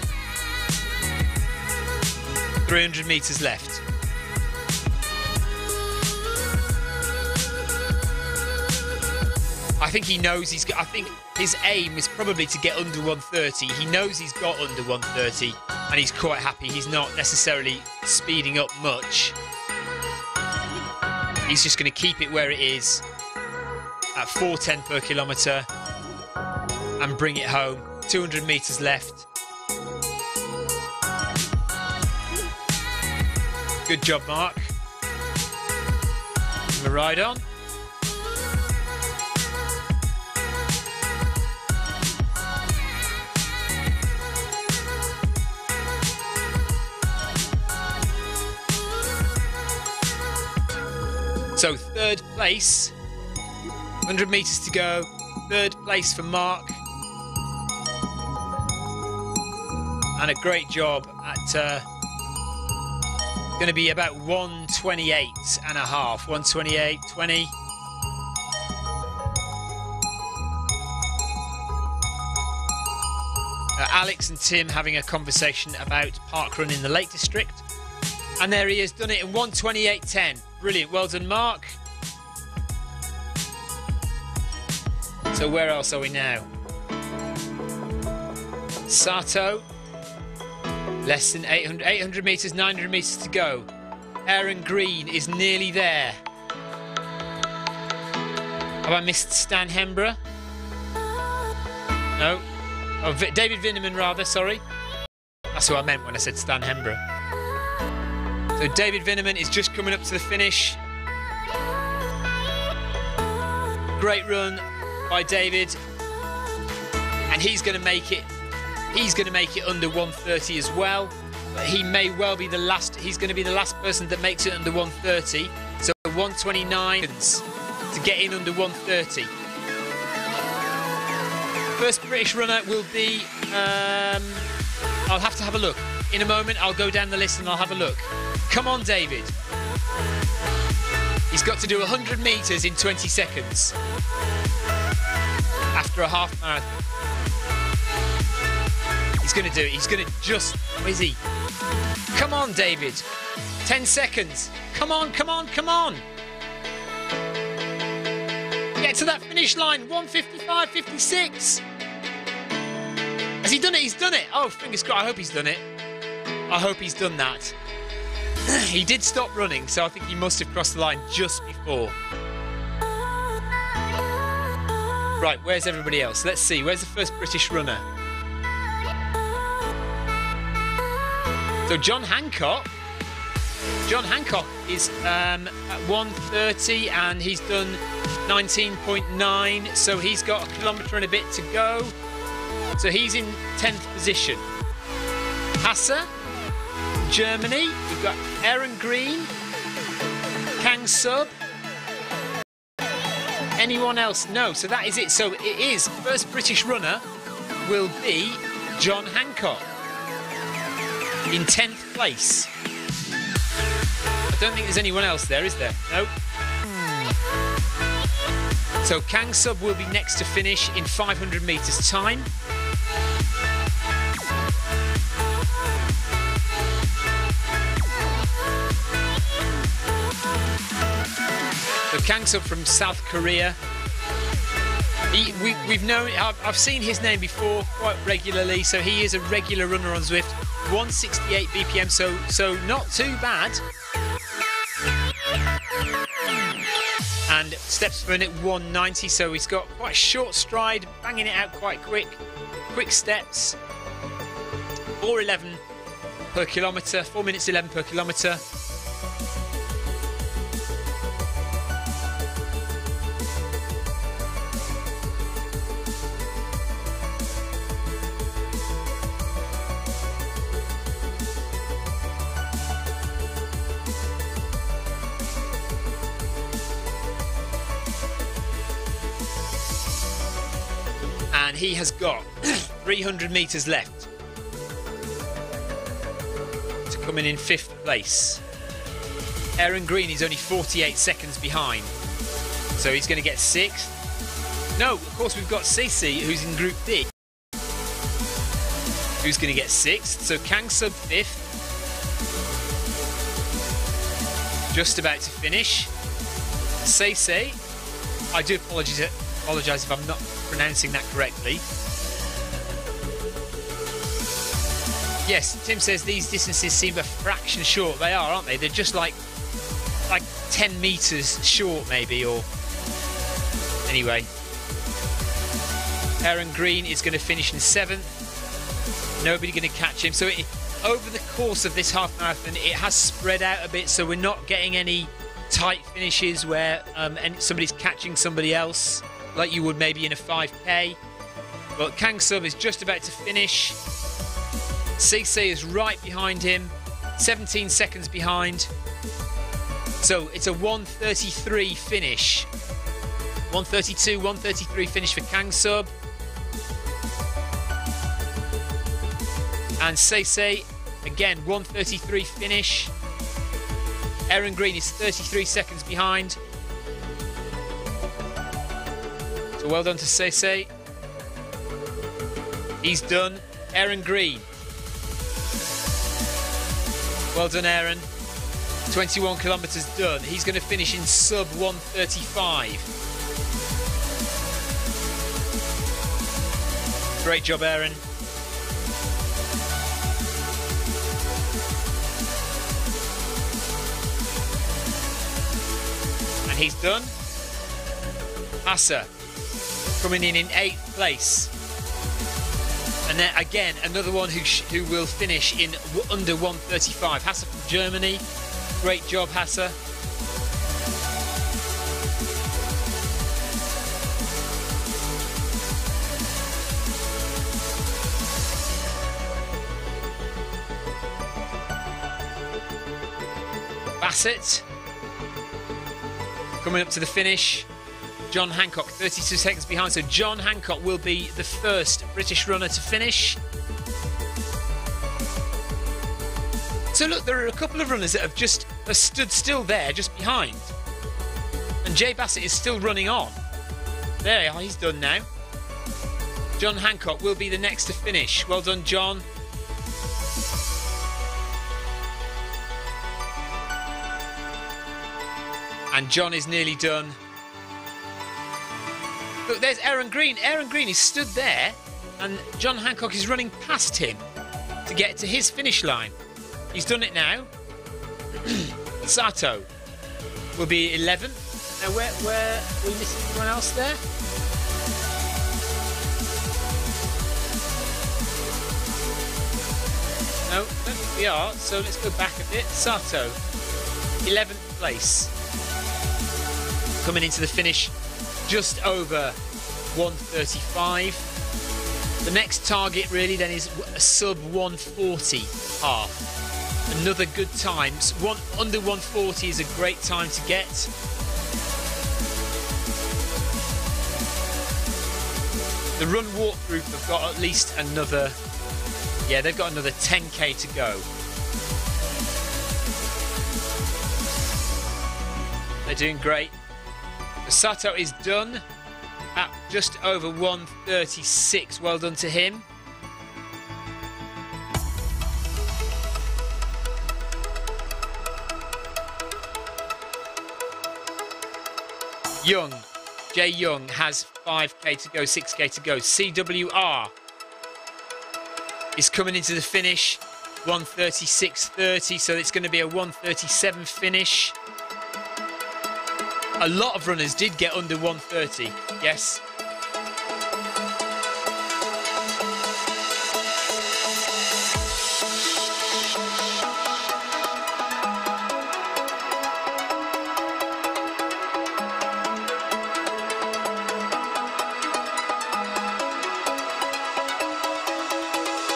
300 meters left. I think he knows I think his aim is probably to get under 130. He knows he's got under 130 and he's quite happy. He's not necessarily speeding up much. He's just going to keep it where it is at 4:10 per kilometre and bring it home. 200 meters left. Good job, Mark. Give him a ride on. So third place, 100 meters to go. Third place for Mark. And a great job at going to be about 128 and a half. 128.20. Alex and Tim having a conversation about parkrun in the Lake District. And there he has done it in 1:28.10. Brilliant. Well done, Mark. So where else are we now? Sato. Less than 800 metres, 900 metres to go. Aaron Green is nearly there. Have I missed Stan Hembra? No. Oh, David Vinneman, rather, sorry. That's who I meant when I said Stan Hembra. So David Vinneman is just coming up to the finish. Great run by David. And he's going to make it. He's going to make it under 1:30 as well. But he may well be the last. He's going to be the last person that makes it under 1:30. So 1:29 to get in under 1:30. First British runner will be. I'll have to have a look. In a moment, I'll go down the list and I'll have a look. Come on, David. He's got to do 100 metres in 20 seconds after a half marathon. He's going to do it. He's going to just... Where is he? Come on, David. 10 seconds. Come on, come on, come on. Get to that finish line. 1:55.56. Has he done it? He's done it. Oh, fingers crossed. I hope he's done it. I hope he's done that. He did stop running, so I think he must have crossed the line just before. Right, where's everybody else? Let's see. Where's the first British runner? So John Hancock. John Hancock is at 1:30 and he's done 19.9. So he's got a kilometre and a bit to go. So he's in 10th position. Hassa, Germany. We've got Aaron Green, Kang Sub. Anyone else? No. So that is it. So it is first British runner will be John Hancock in 10th place. I don't think there's anyone else there, is there? No. So Kang Sub will be next to finish in 500 metres time. So Kang Sub from South Korea. We've known. I've seen his name before quite regularly. So he is a regular runner on Zwift. 168 BPM. So not too bad. And steps per minute 190. So he's got quite a short stride, banging it out quite quick. Quick steps. 4:11 per kilometre. 4 minutes 11 per kilometre. And he has got 300 metres left to come in 5th place. Aaron Green is only 48 seconds behind, so he's going to get 6th. No, of course we've got Cece, who's in Group D, who's going to get 6th. So Kang Sub 5th, just about to finish. Cece, I do apologise if I'm not pronouncing that correctly. Yes, Tim says these distances seem a fraction short. They are, aren't they? They're just like 10 metres short, maybe, or... Anyway. Aaron Green is going to finish in 7th. Nobody going to catch him. So over the course of this half marathon, it has spread out a bit, so we're not getting any tight finishes where somebody's catching somebody else, like you would maybe in a 5k. But Kang Sub is just about to finish. Cece is right behind him, 17 seconds behind. So it's a 1:33 finish. 1:32, 1:33 finish for Kang Sub. And Cece, again, 1:33 finish. Aaron Green is 33 seconds behind. So well done to Cece. He's done. Aaron Green. Well done, Aaron. 21 kilometres done. He's going to finish in sub 1:35. Great job, Aaron. And he's done. Asa coming in 8th place. And then again, another one who will finish in under 1:35. Hassa from Germany. Great job, Hassa. Bassett coming up to the finish. John Hancock 32 seconds behind, so John Hancock will be the first British runner to finish. So look, there are a couple of runners that have just stood still there, just behind. And Jay Bassett is still running on. There, he's done now. John Hancock will be the next to finish. Well done, John. And John is nearly done. Look, there's Aaron Green. Aaron Green is stood there, and John Hancock is running past him to get to his finish line. He's done it now. Sato will be 11th. Now, where are we missing anyone else there? No, I don't think we are. So let's go back a bit. Sato, 11th place. Coming into the finish just over 1:35. The next target really then is a sub 1:40 half. Another good time. Under 1:40 is a great time to get. The run walk group have got at least another, they've got another 10k to go. They're doing great. Sato is done at just over 1:36. Well done to him. Young, Jay Young has 5k to go, 6k to go. CWR is coming into the finish, 1:36.30, so it's going to be a 1:37 finish. A lot of runners did get under 1:30, yes.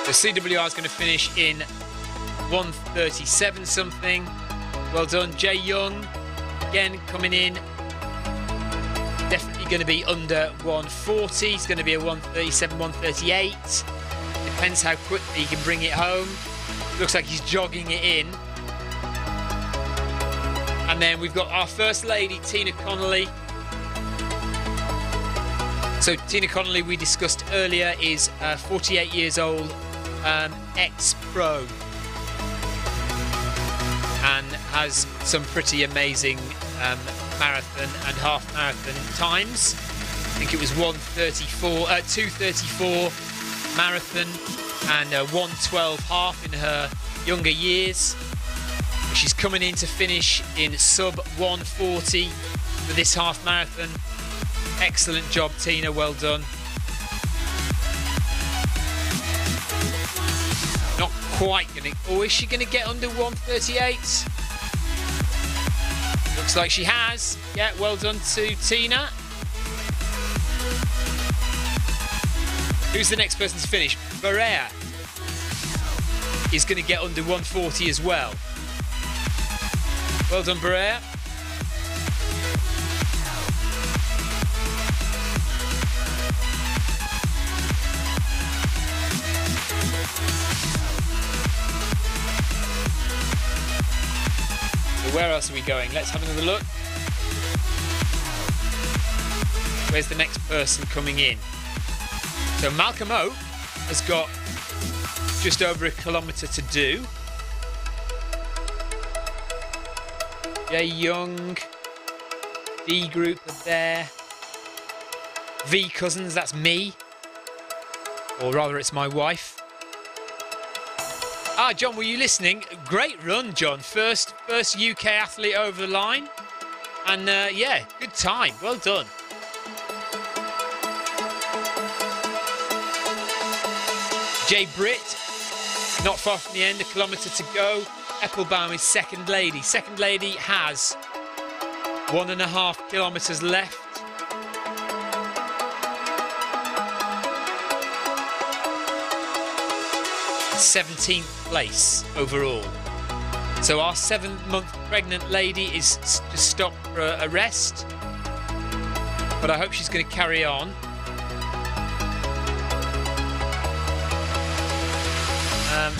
The CWR is going to finish in 1:37 something. Well done, Jay Young. Again, coming in. Definitely going to be under 1:40. It's going to be a 1:37, 1:38. Depends how quickly he can bring it home. Looks like he's jogging it in. And then we've got our First Lady, Tina Connolly. So Tina Connolly, we discussed earlier, is 48 years old, ex-pro. And has some pretty amazing marathon and half marathon times. I think it was 2:34 marathon and 1:12 half in her younger years. She's coming in to finish in sub 1:40 for this half marathon. Excellent job, Tina. Well done. Not quite gonna. Oh, is she gonna get under 1:38? Looks like she has. Yeah, well done to Tina. Who's the next person to finish? Berea is going to get under 1:40 as well. Well done, Berea. Where else are we going? Let's have another look. Where's the next person coming in? So Malcolm Oak has got Just over 1 kilometre to do. Jay Young, D Group are there. V Cousins, that's me. Or rather, it's my wife. Ah, John, were you listening? Great run, John. First UK athlete over the line. And yeah, good time. Well done. Jay Britt, not far from the end, 1 kilometre to go. Eppelbaum is second lady. Second lady has 1.5 kilometres left. 17th place overall. So our 7-month pregnant lady is just stopped for a rest. But I hope she's going to carry on.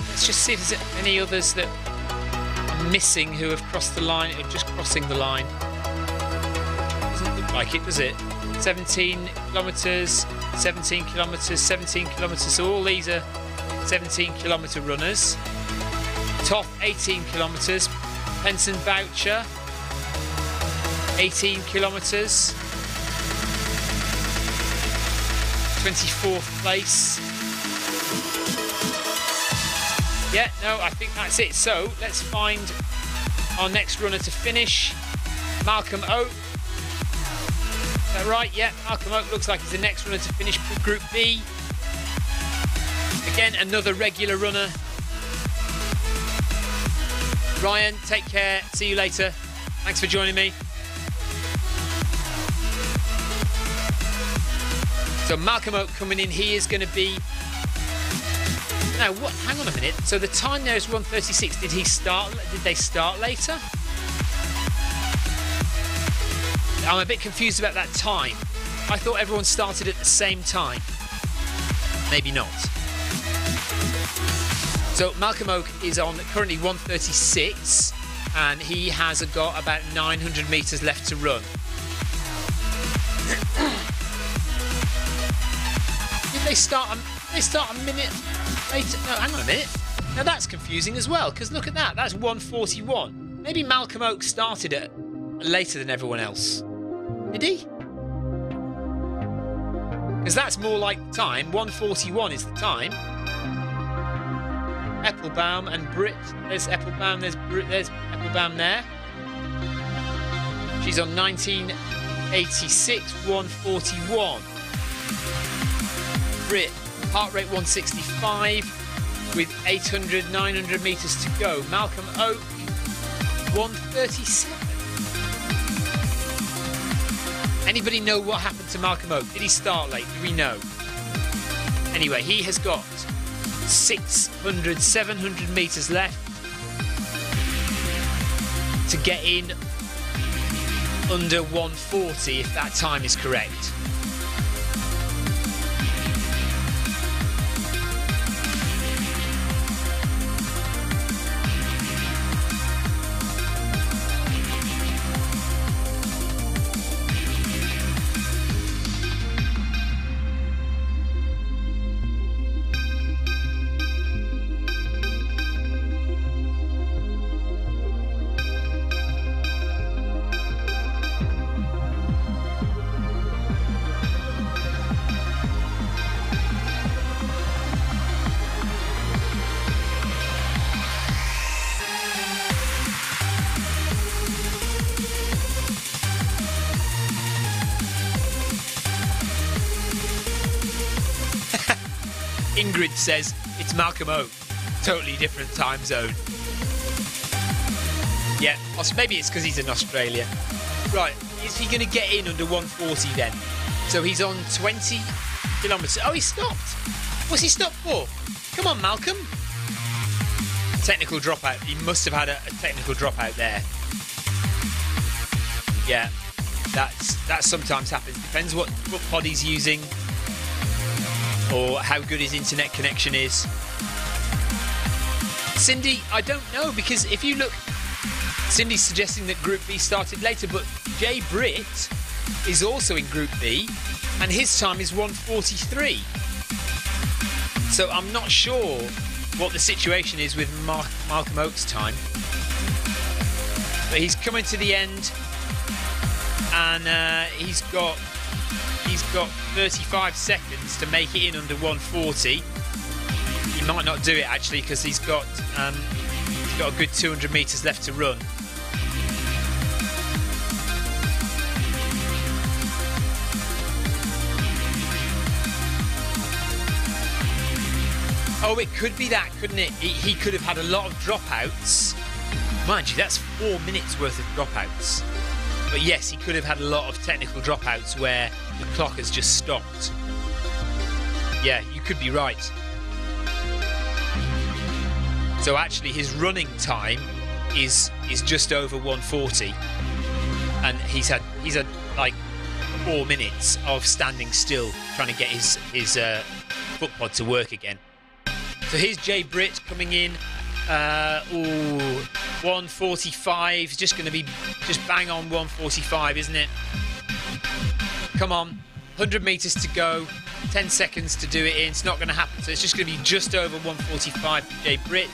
Let's just see if there's any others that I'm missing who have crossed the line, or just crossing the line. Doesn't look like it, does it? 17 kilometres, 17 kilometres, 17 kilometres. So all these are 17 kilometre runners. Toff 18 kilometres. Penson Boucher 18 kilometres. 24th place. Yeah, no, I think that's it. So let's find our next runner to finish. Malcolm Oak. Is that right? Yeah, Malcolm Oak looks like he's the next runner to finish Group B. Again, another regular runner. Ryan, take care. See you later. Thanks for joining me. So Malcolm Oak coming in. He is going to be... Now, what? Hang on a minute. So the time there is 1:36. Did he start? Did they start later? I'm a bit confused about that time. I thought everyone started at the same time. Maybe not. So Malcolm Oak is on currently 1:36, and he has got about 900 metres left to run. Did they start a minute later? No, hang on a minute. Now that's confusing as well, because look at that. That's 1:41. Maybe Malcolm Oak started it later than everyone else. Did he? Because that's more like the time. 1:41 is the time. Eppelbaum and Britt. There's Eppelbaum, there's Eppelbaum there. She's on 1986, 1:41. Britt, heart rate 165 with 800, 900 metres to go. Malcolm Oak, 1:37. Anybody know what happened to Malcolm Oak? Did he start late? Do we know? Anyway, he has got 600, 700 metres left to get in under 1:40 if that time is correct. Ingrid says it's Malcolm Oak, totally different time zone. Yeah, maybe it's because he's in Australia. Right, is he going to get in under 1:40 then? So he's on 20 kilometres. Oh, he stopped. What's he stopped for? Come on, Malcolm. Technical dropout. He must have had a technical dropout there. Yeah, that sometimes happens. Depends what pod he's using, or how good his internet connection is. Cindy, I don't know, because if you look, Cindy's suggesting that Group B started later, but Jay Britt is also in Group B, and his time is 1:43. So I'm not sure what the situation is with Malcolm Oates' time. But he's coming to the end, and he's got 35 seconds to make it in under 140. He might not do it actually because he's got a good 200 meters left to run. Oh, it could be that, couldn't it? He could have had a lot of dropouts. Mind you, that's 4 minutes worth of dropouts. But yes, he could have had a lot of technical dropouts where the clock has just stopped. Yeah, you could be right. So actually his running time is just over 140. And he's had like 4 minutes of standing still trying to get his foot pod to work again. So here's Jay Britt coming in. 145. Just going to be just bang on 145, isn't it? Come on. 100 meters to go. 10 seconds to do it in. It's not going to happen. So it's just going to be just over 145 for Jay Britt.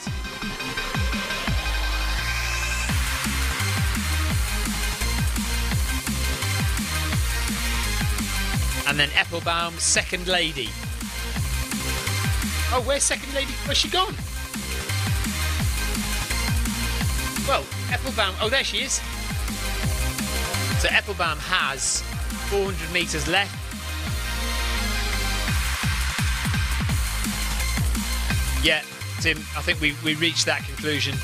And then Eppelbaum, second lady. Oh, where's second lady? Where's she gone? Well, Eppelbaum... Oh, there she is. So Eppelbaum has 400 metres left. Yeah, Tim, I think we reached that conclusion.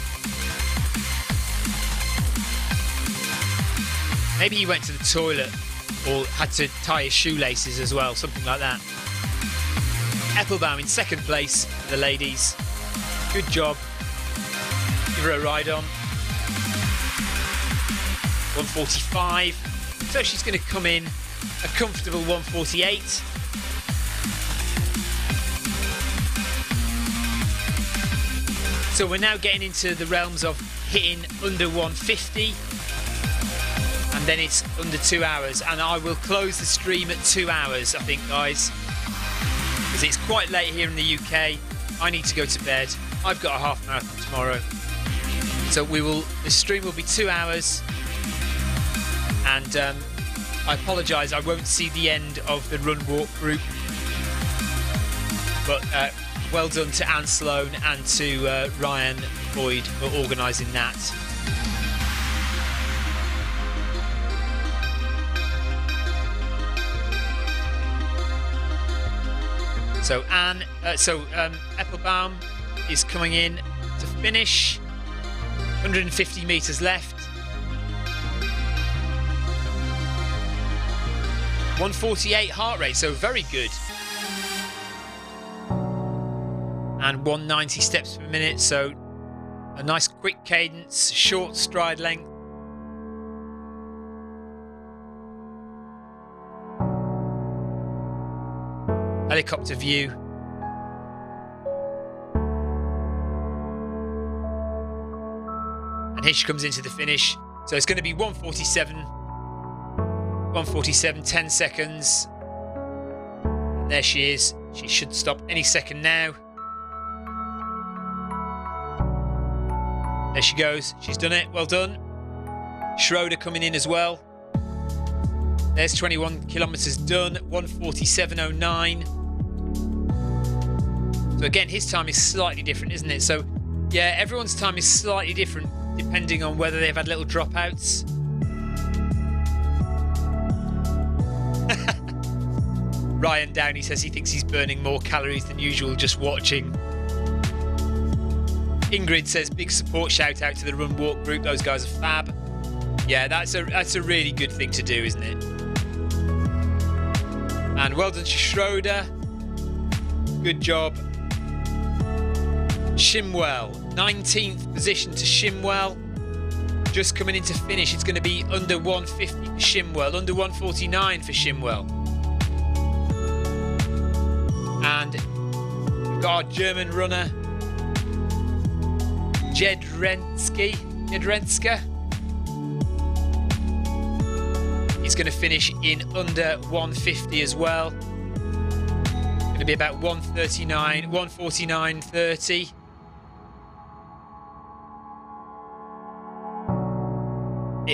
Maybe he went to the toilet or had to tie his shoelaces as well, something like that. Eppelbaum in second place for the ladies. Good job. Give her a ride on. 145. So she's going to come in a comfortable 148. So we're now getting into the realms of hitting under 150. And then it's under 2 hours. And I will close the stream at 2 hours, I think, guys. Because it's quite late here in the UK. I need to go to bed. I've got a half marathon tomorrow. So the stream will be 2 hours. And I apologise, I won't see the end of the run walk group. But well done to Anne Sloan and to Ryan Boyd for organising that. So Eppelbaum is coming in to finish. 150 metres left. 148 heart rate, so very good. And 190 steps per minute, so a nice quick cadence, short stride length. Helicopter view. And here she comes into the finish. So it's going to be 147. 147, 10 seconds. And there she is. She should stop any second now. There she goes. She's done it. Well done. Schroeder coming in as well. There's 21 kilometers done. 147.09. So again, his time is slightly different, isn't it? So yeah, everyone's time is slightly different depending on whether they've had little dropouts. Ryan Downey says he thinks he's burning more calories than usual just watching. Ingrid says big support shout out to the run walk group. Those guys are fab. Yeah, that's a really good thing to do, isn't it? And well done to Schroeder. Good job. Shimwell, 19th position to Shimwell. Just coming into finish. It's going to be under 150 for Shimwell, under 149 for Shimwell. And we've got our German runner, Jedrenska. He's going to finish in under 150 as well. Going to be about 139, 149.30.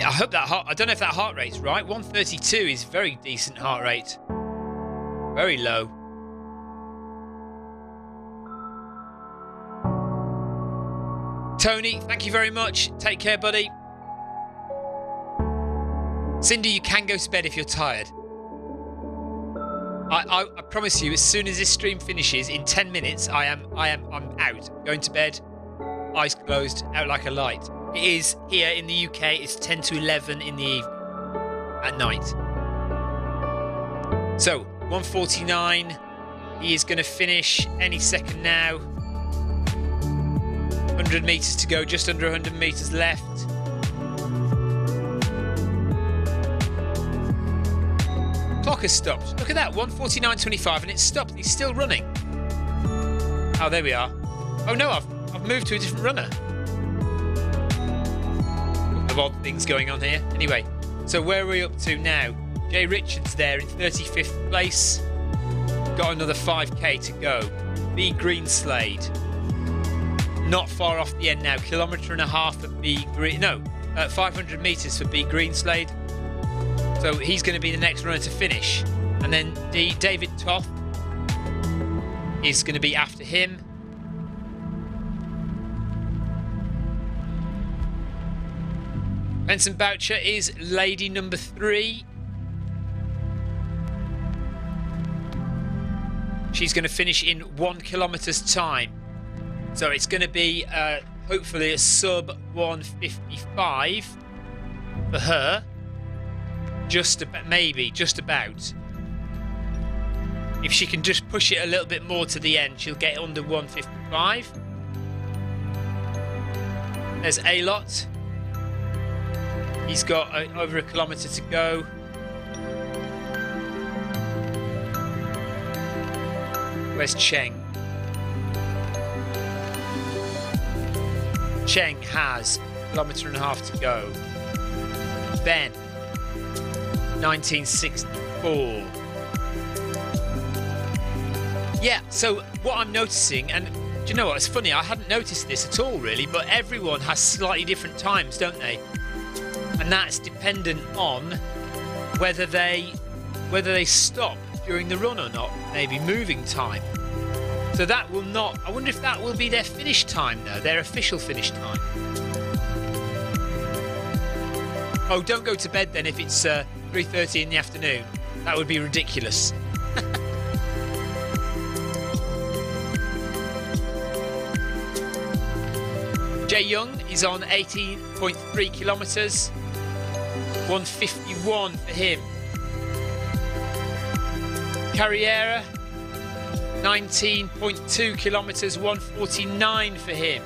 I hope that heart... I don't know if that heart rate's right. 132 is very decent heart rate. Very low. Tony, thank you very much. Take care, buddy. Cindy, you can go to bed if you're tired. I promise you, as soon as this stream finishes, in 10 minutes, I'm out. Going to bed, eyes closed, out like a light. It is here in the UK. It's 10 to 11 in the evening, at night. So 1:49. He is going to finish any second now. 100 meters to go. Just under 100 meters left. Clock has stopped. Look at that, 1:49.25, and it's stopped. He's still running. Oh, there we are. Oh no, I've moved to a different runner. Couple of odd things going on here. Anyway, so where are we up to now? Jay Richards there in 35th place. Got another 5k to go. B Greenslade. Not far off the end now. 1.5 kilometres for B Green. No, 500 meters for B Greenslade. So he's going to be the next runner to finish. And then David Toth is going to be after him. Benson Boucher is lady number 3. She's going to finish in 1 kilometre's time. So it's going to be hopefully a sub 1:55 for her. Just about, maybe, just about. If she can just push it a little bit more to the end, she'll get under 1:55. There's A-Lot. He's got over 1 kilometre to go. Where's Cheng? Cheng has 1.5 kilometres to go. Ben, 1964. Yeah, so what I'm noticing, and do you know what, it's funny, I hadn't noticed this at all really, but everyone has slightly different times, don't they? And that's dependent on whether they stop during the run or not, maybe moving time. So that will not, I wonder if that will be their finish time though, their official finish time. Oh, don't go to bed then if it's 3:30 in the afternoon. That would be ridiculous. Jay Young is on 18.3 kilometres. 1:51 for him. Carriera, 19.2 kilometres. 1:49 for him.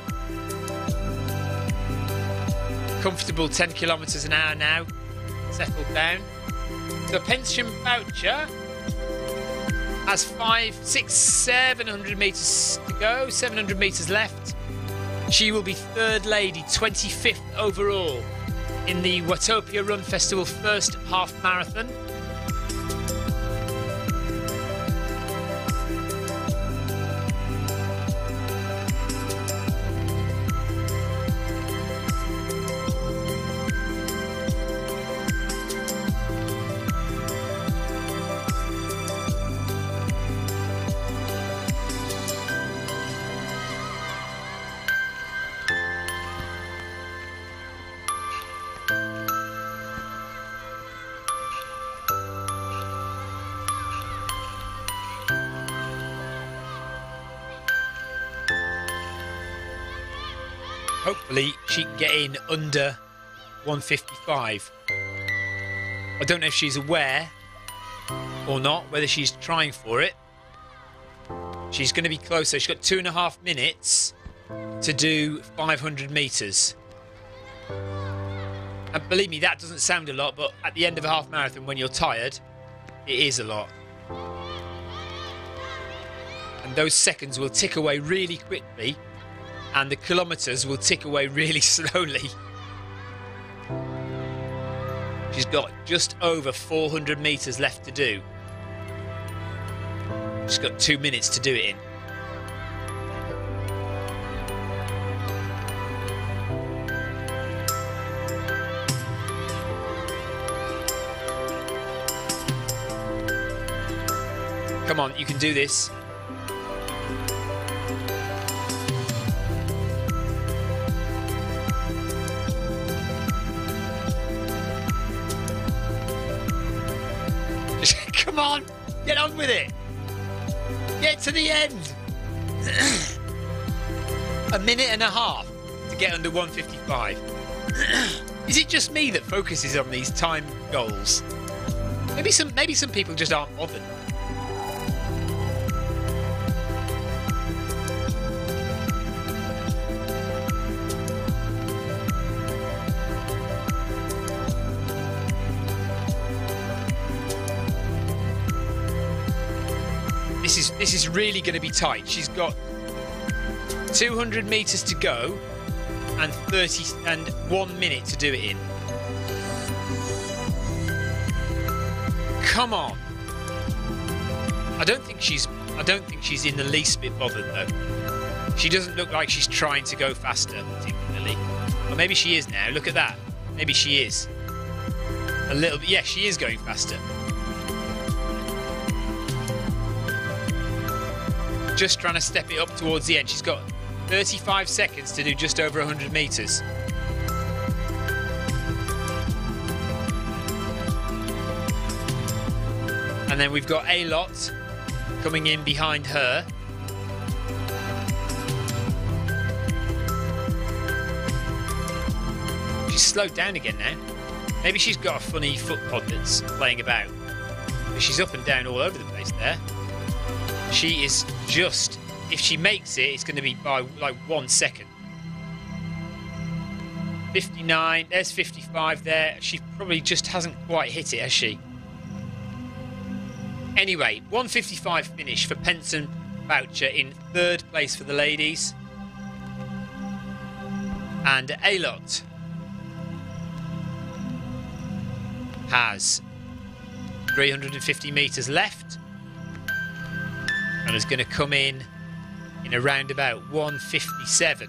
Comfortable 10 kilometres an hour now. Settled down. The Pension Voucher has 700 metres to go. 700 metres left. She will be third lady, 25th overall in the Watopia Run Festival first half marathon. Hopefully she can get in under 1:55. I don't know if she's aware or not, whether she's trying for it. She's going to be closer. She's got 2.5 minutes to do 500 metres. And believe me, that doesn't sound a lot, but at the end of a half marathon, when you're tired, it is a lot. And those seconds will tick away really quickly, and the kilometres will tick away really slowly. She's got just over 400 metres left to do. She's got 2 minutes to do it in. Come on, you can do this. Come on, get on with it. Get to the end. A minute and a half to get under 1:55. Is it just me that focuses on these time goals? Maybe some people just aren't bothered. This is really going to be tight. She's got 200 meters to go and 1 minute to do it in. Come on. I don't think she's in the least bit bothered though. She doesn't look like she's trying to go faster particularly. Or maybe she is now. Look at that. Maybe she is. A little bit. Yeah, she is going faster. Just trying to step it up towards the end. She's got 35 seconds to do just over 100 meters. And then we've got A Lot coming in behind her. She's slowed down again now. Maybe she's got a funny foot pod that's playing about. But she's up and down all over the place there. She is just, if she makes it, it's going to be by like 1 second. 59, there's 55 there. She probably just hasn't quite hit it, has she? Anyway, 1:55 finish for Penson Boucher in 3rd place for the ladies. And A Lot has 350 meters left. And is going to come in around about 1:57.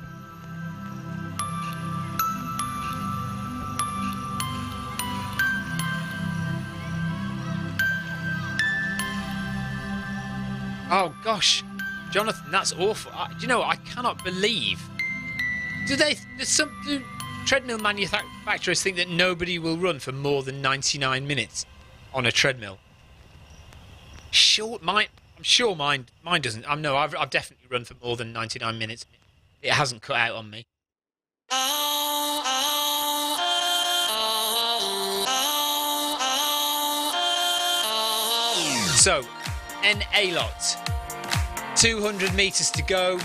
Oh gosh, Jonathan, that's awful. Do you know what? I cannot believe. Do treadmill manufacturers think that nobody will run for more than 99 minutes on a treadmill? I'm sure mine doesn't. I've definitely run for more than 99 minutes. It hasn't cut out on me. So, A Lot, 200 meters to go.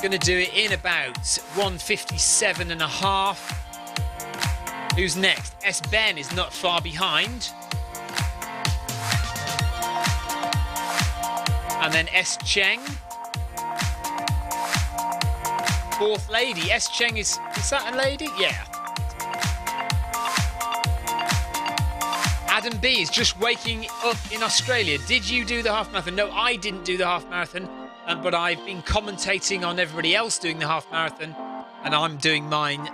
Going to do it in about 1:57 and a half. Who's next? S. Ben is not far behind. And then S. Cheng. 4th lady. S. Cheng is that a lady? Yeah. Adam B is just waking up in Australia. Did you do the half marathon? No, I didn't do the half marathon, but I've been commentating on everybody else doing the half marathon, and I'm doing mine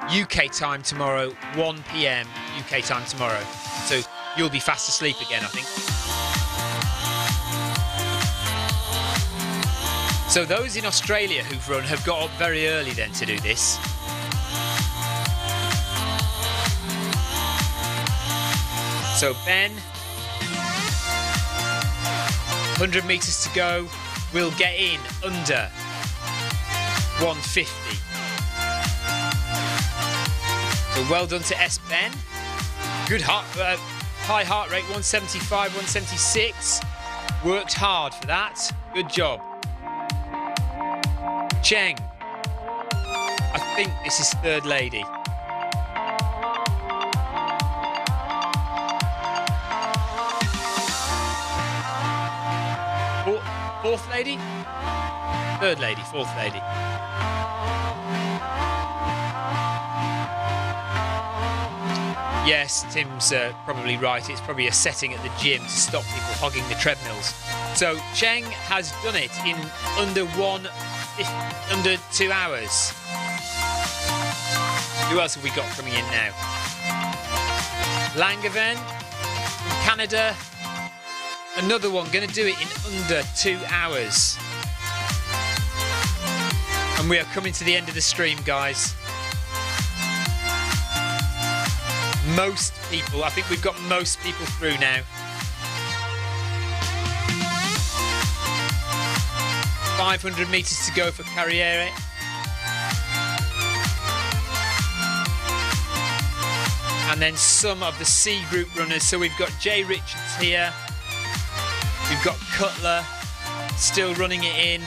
UK time tomorrow, 1 p.m. UK time tomorrow. So you'll be fast asleep again, I think. So those in Australia who've run have got up very early then to do this. So Ben, 100 meters to go, will get in under 1:50. So well done to S. Ben. Good high heart rate, 175, 176. Worked hard for that. Good job. Cheng. I think this is 3rd lady. Fourth lady? 3rd lady, 4th lady. Yes, Tim's probably right. It's probably a setting at the gym to stop people hogging the treadmills. So Cheng has done it in under 2 hours. Who else have we got coming in now? Langevin from Canada. Another one, going to do it in under 2 hours. And we are coming to the end of the stream, guys. Most people, I think we've got most people through now. 500 metres to go for Carriere. And then some of the C group runners. So we've got Jay Richards here. We've got Cutler still running it in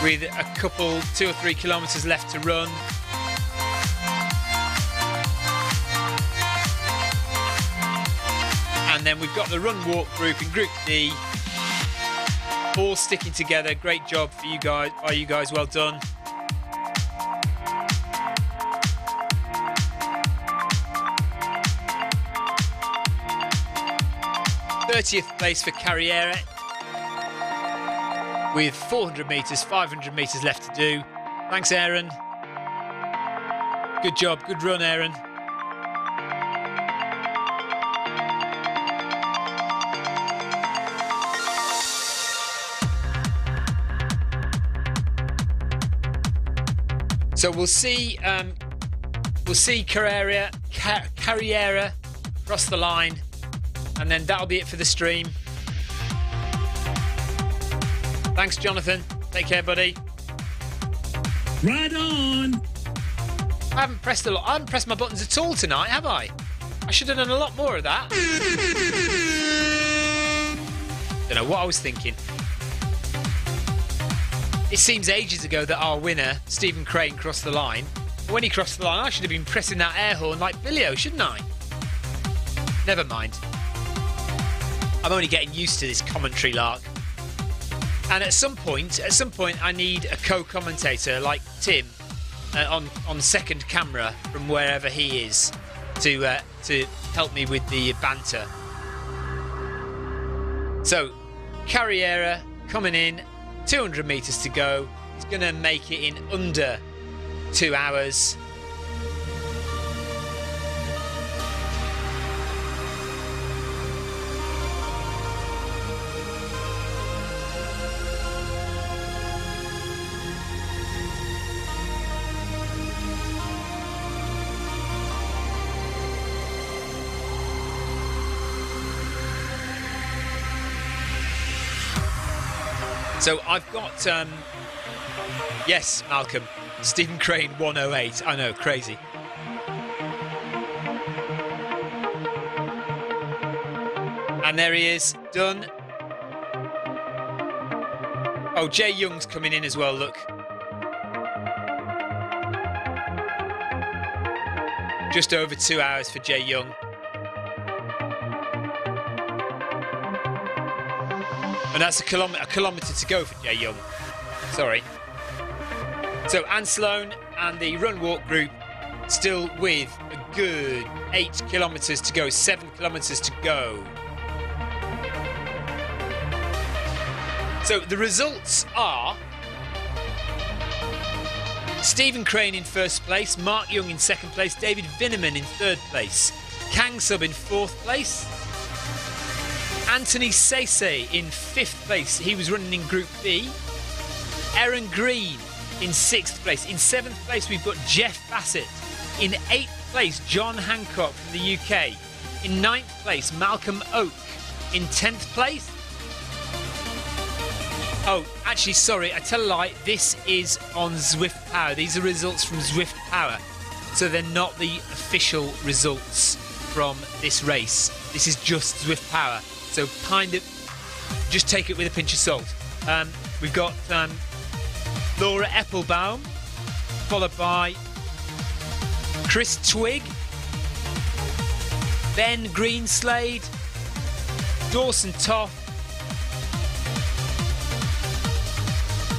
with a couple, 2 or 3 kilometres left to run. And then we've got the run walk group in Group D, all sticking together. Great job for you guys, by you guys, well done. th place for Carriere with 400 metres, 500 metres left to do. Thanks, Aaron. Good job, good run, Aaron. So we'll see Carriere cross the line, and then that'll be it for the stream. Thanks, Jonathan. Take care, buddy. Right on. I haven't pressed my buttons at all tonight, have I? I should have done a lot more of that. Don't know what I was thinking. It seems ages ago that our winner, Stephen Crane, crossed the line. But when he crossed the line, I should have been pressing that air horn like Billio, shouldn't I? Never mind. I'm only getting used to this commentary lark. And at some point, I need a co-commentator like Tim on second camera from wherever he is to help me with the banter. So, Carriere coming in. 200 metres to go. He's going to make it in under 2 hours. So I've got, yes, Malcolm, Stephen Crane 108. I know, crazy. And there he is, done. Oh, Jay Young's coming in as well, look. Just over 2 hours for Jay Young. And that's a kilometre to go for Jay Young. Sorry. So Anne Sloan and the run walk group still with a good 8 kilometres to go, 7 kilometres to go. So the results are Stephen Crane in first place, Mark Young in second place, David Vinneman in third place, Kang Sub in fourth place, Anthony Sese in 5th place, he was running in Group B. Aaron Green in 6th place. In 7th place, we've got Jeff Bassett. In 8th place, John Hancock from the UK. In 9th place, Malcolm Oak. In 10th place... Oh, actually, sorry, I tell a lie. This is on Zwift Power. These are results from Zwift Power. So they're not the official results from this race. This is just Zwift Power. So kind of just take it with a pinch of salt. We've got Laura Eppelbaum, followed by Chris Twigg, Ben Greenslade, Dawson Toff,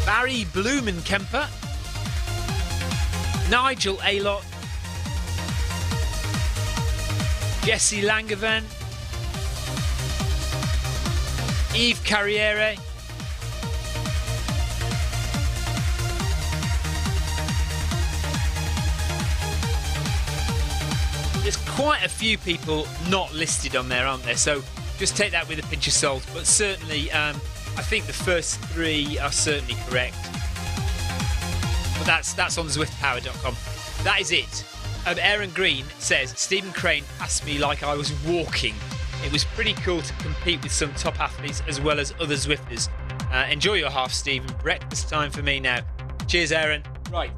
Barry Blumenkemper, Nigel Aylott, Jesse Langevin, Yves Carriere, there's quite a few people not listed on there, aren't there? So just take that with a pinch of salt. But certainly, I think the first 3 are certainly correct. But that's on zwiftpower.com. That is it. Aaron Green says, Stephen Crane passed me like I was walking. It was pretty cool to compete with some top athletes as well as other Zwifters. Enjoy your half, Stephen. Breakfast time for me now. Cheers, Aaron. Right.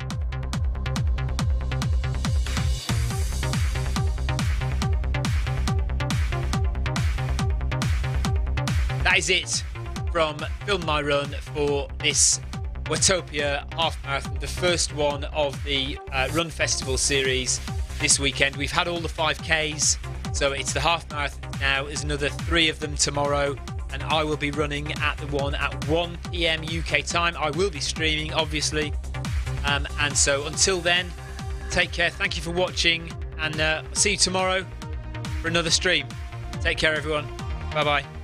That is it from Film My Run for this Watopia half marathon, the first one of the Run Festival series this weekend. We've had all the 5Ks, so it's the half marathon now. There's another 3 of them tomorrow, and I will be running at the one at 1 p.m. UK time. I will be streaming, obviously. And so until then, take care. Thank you for watching, and see you tomorrow for another stream. Take care, everyone. Bye-bye.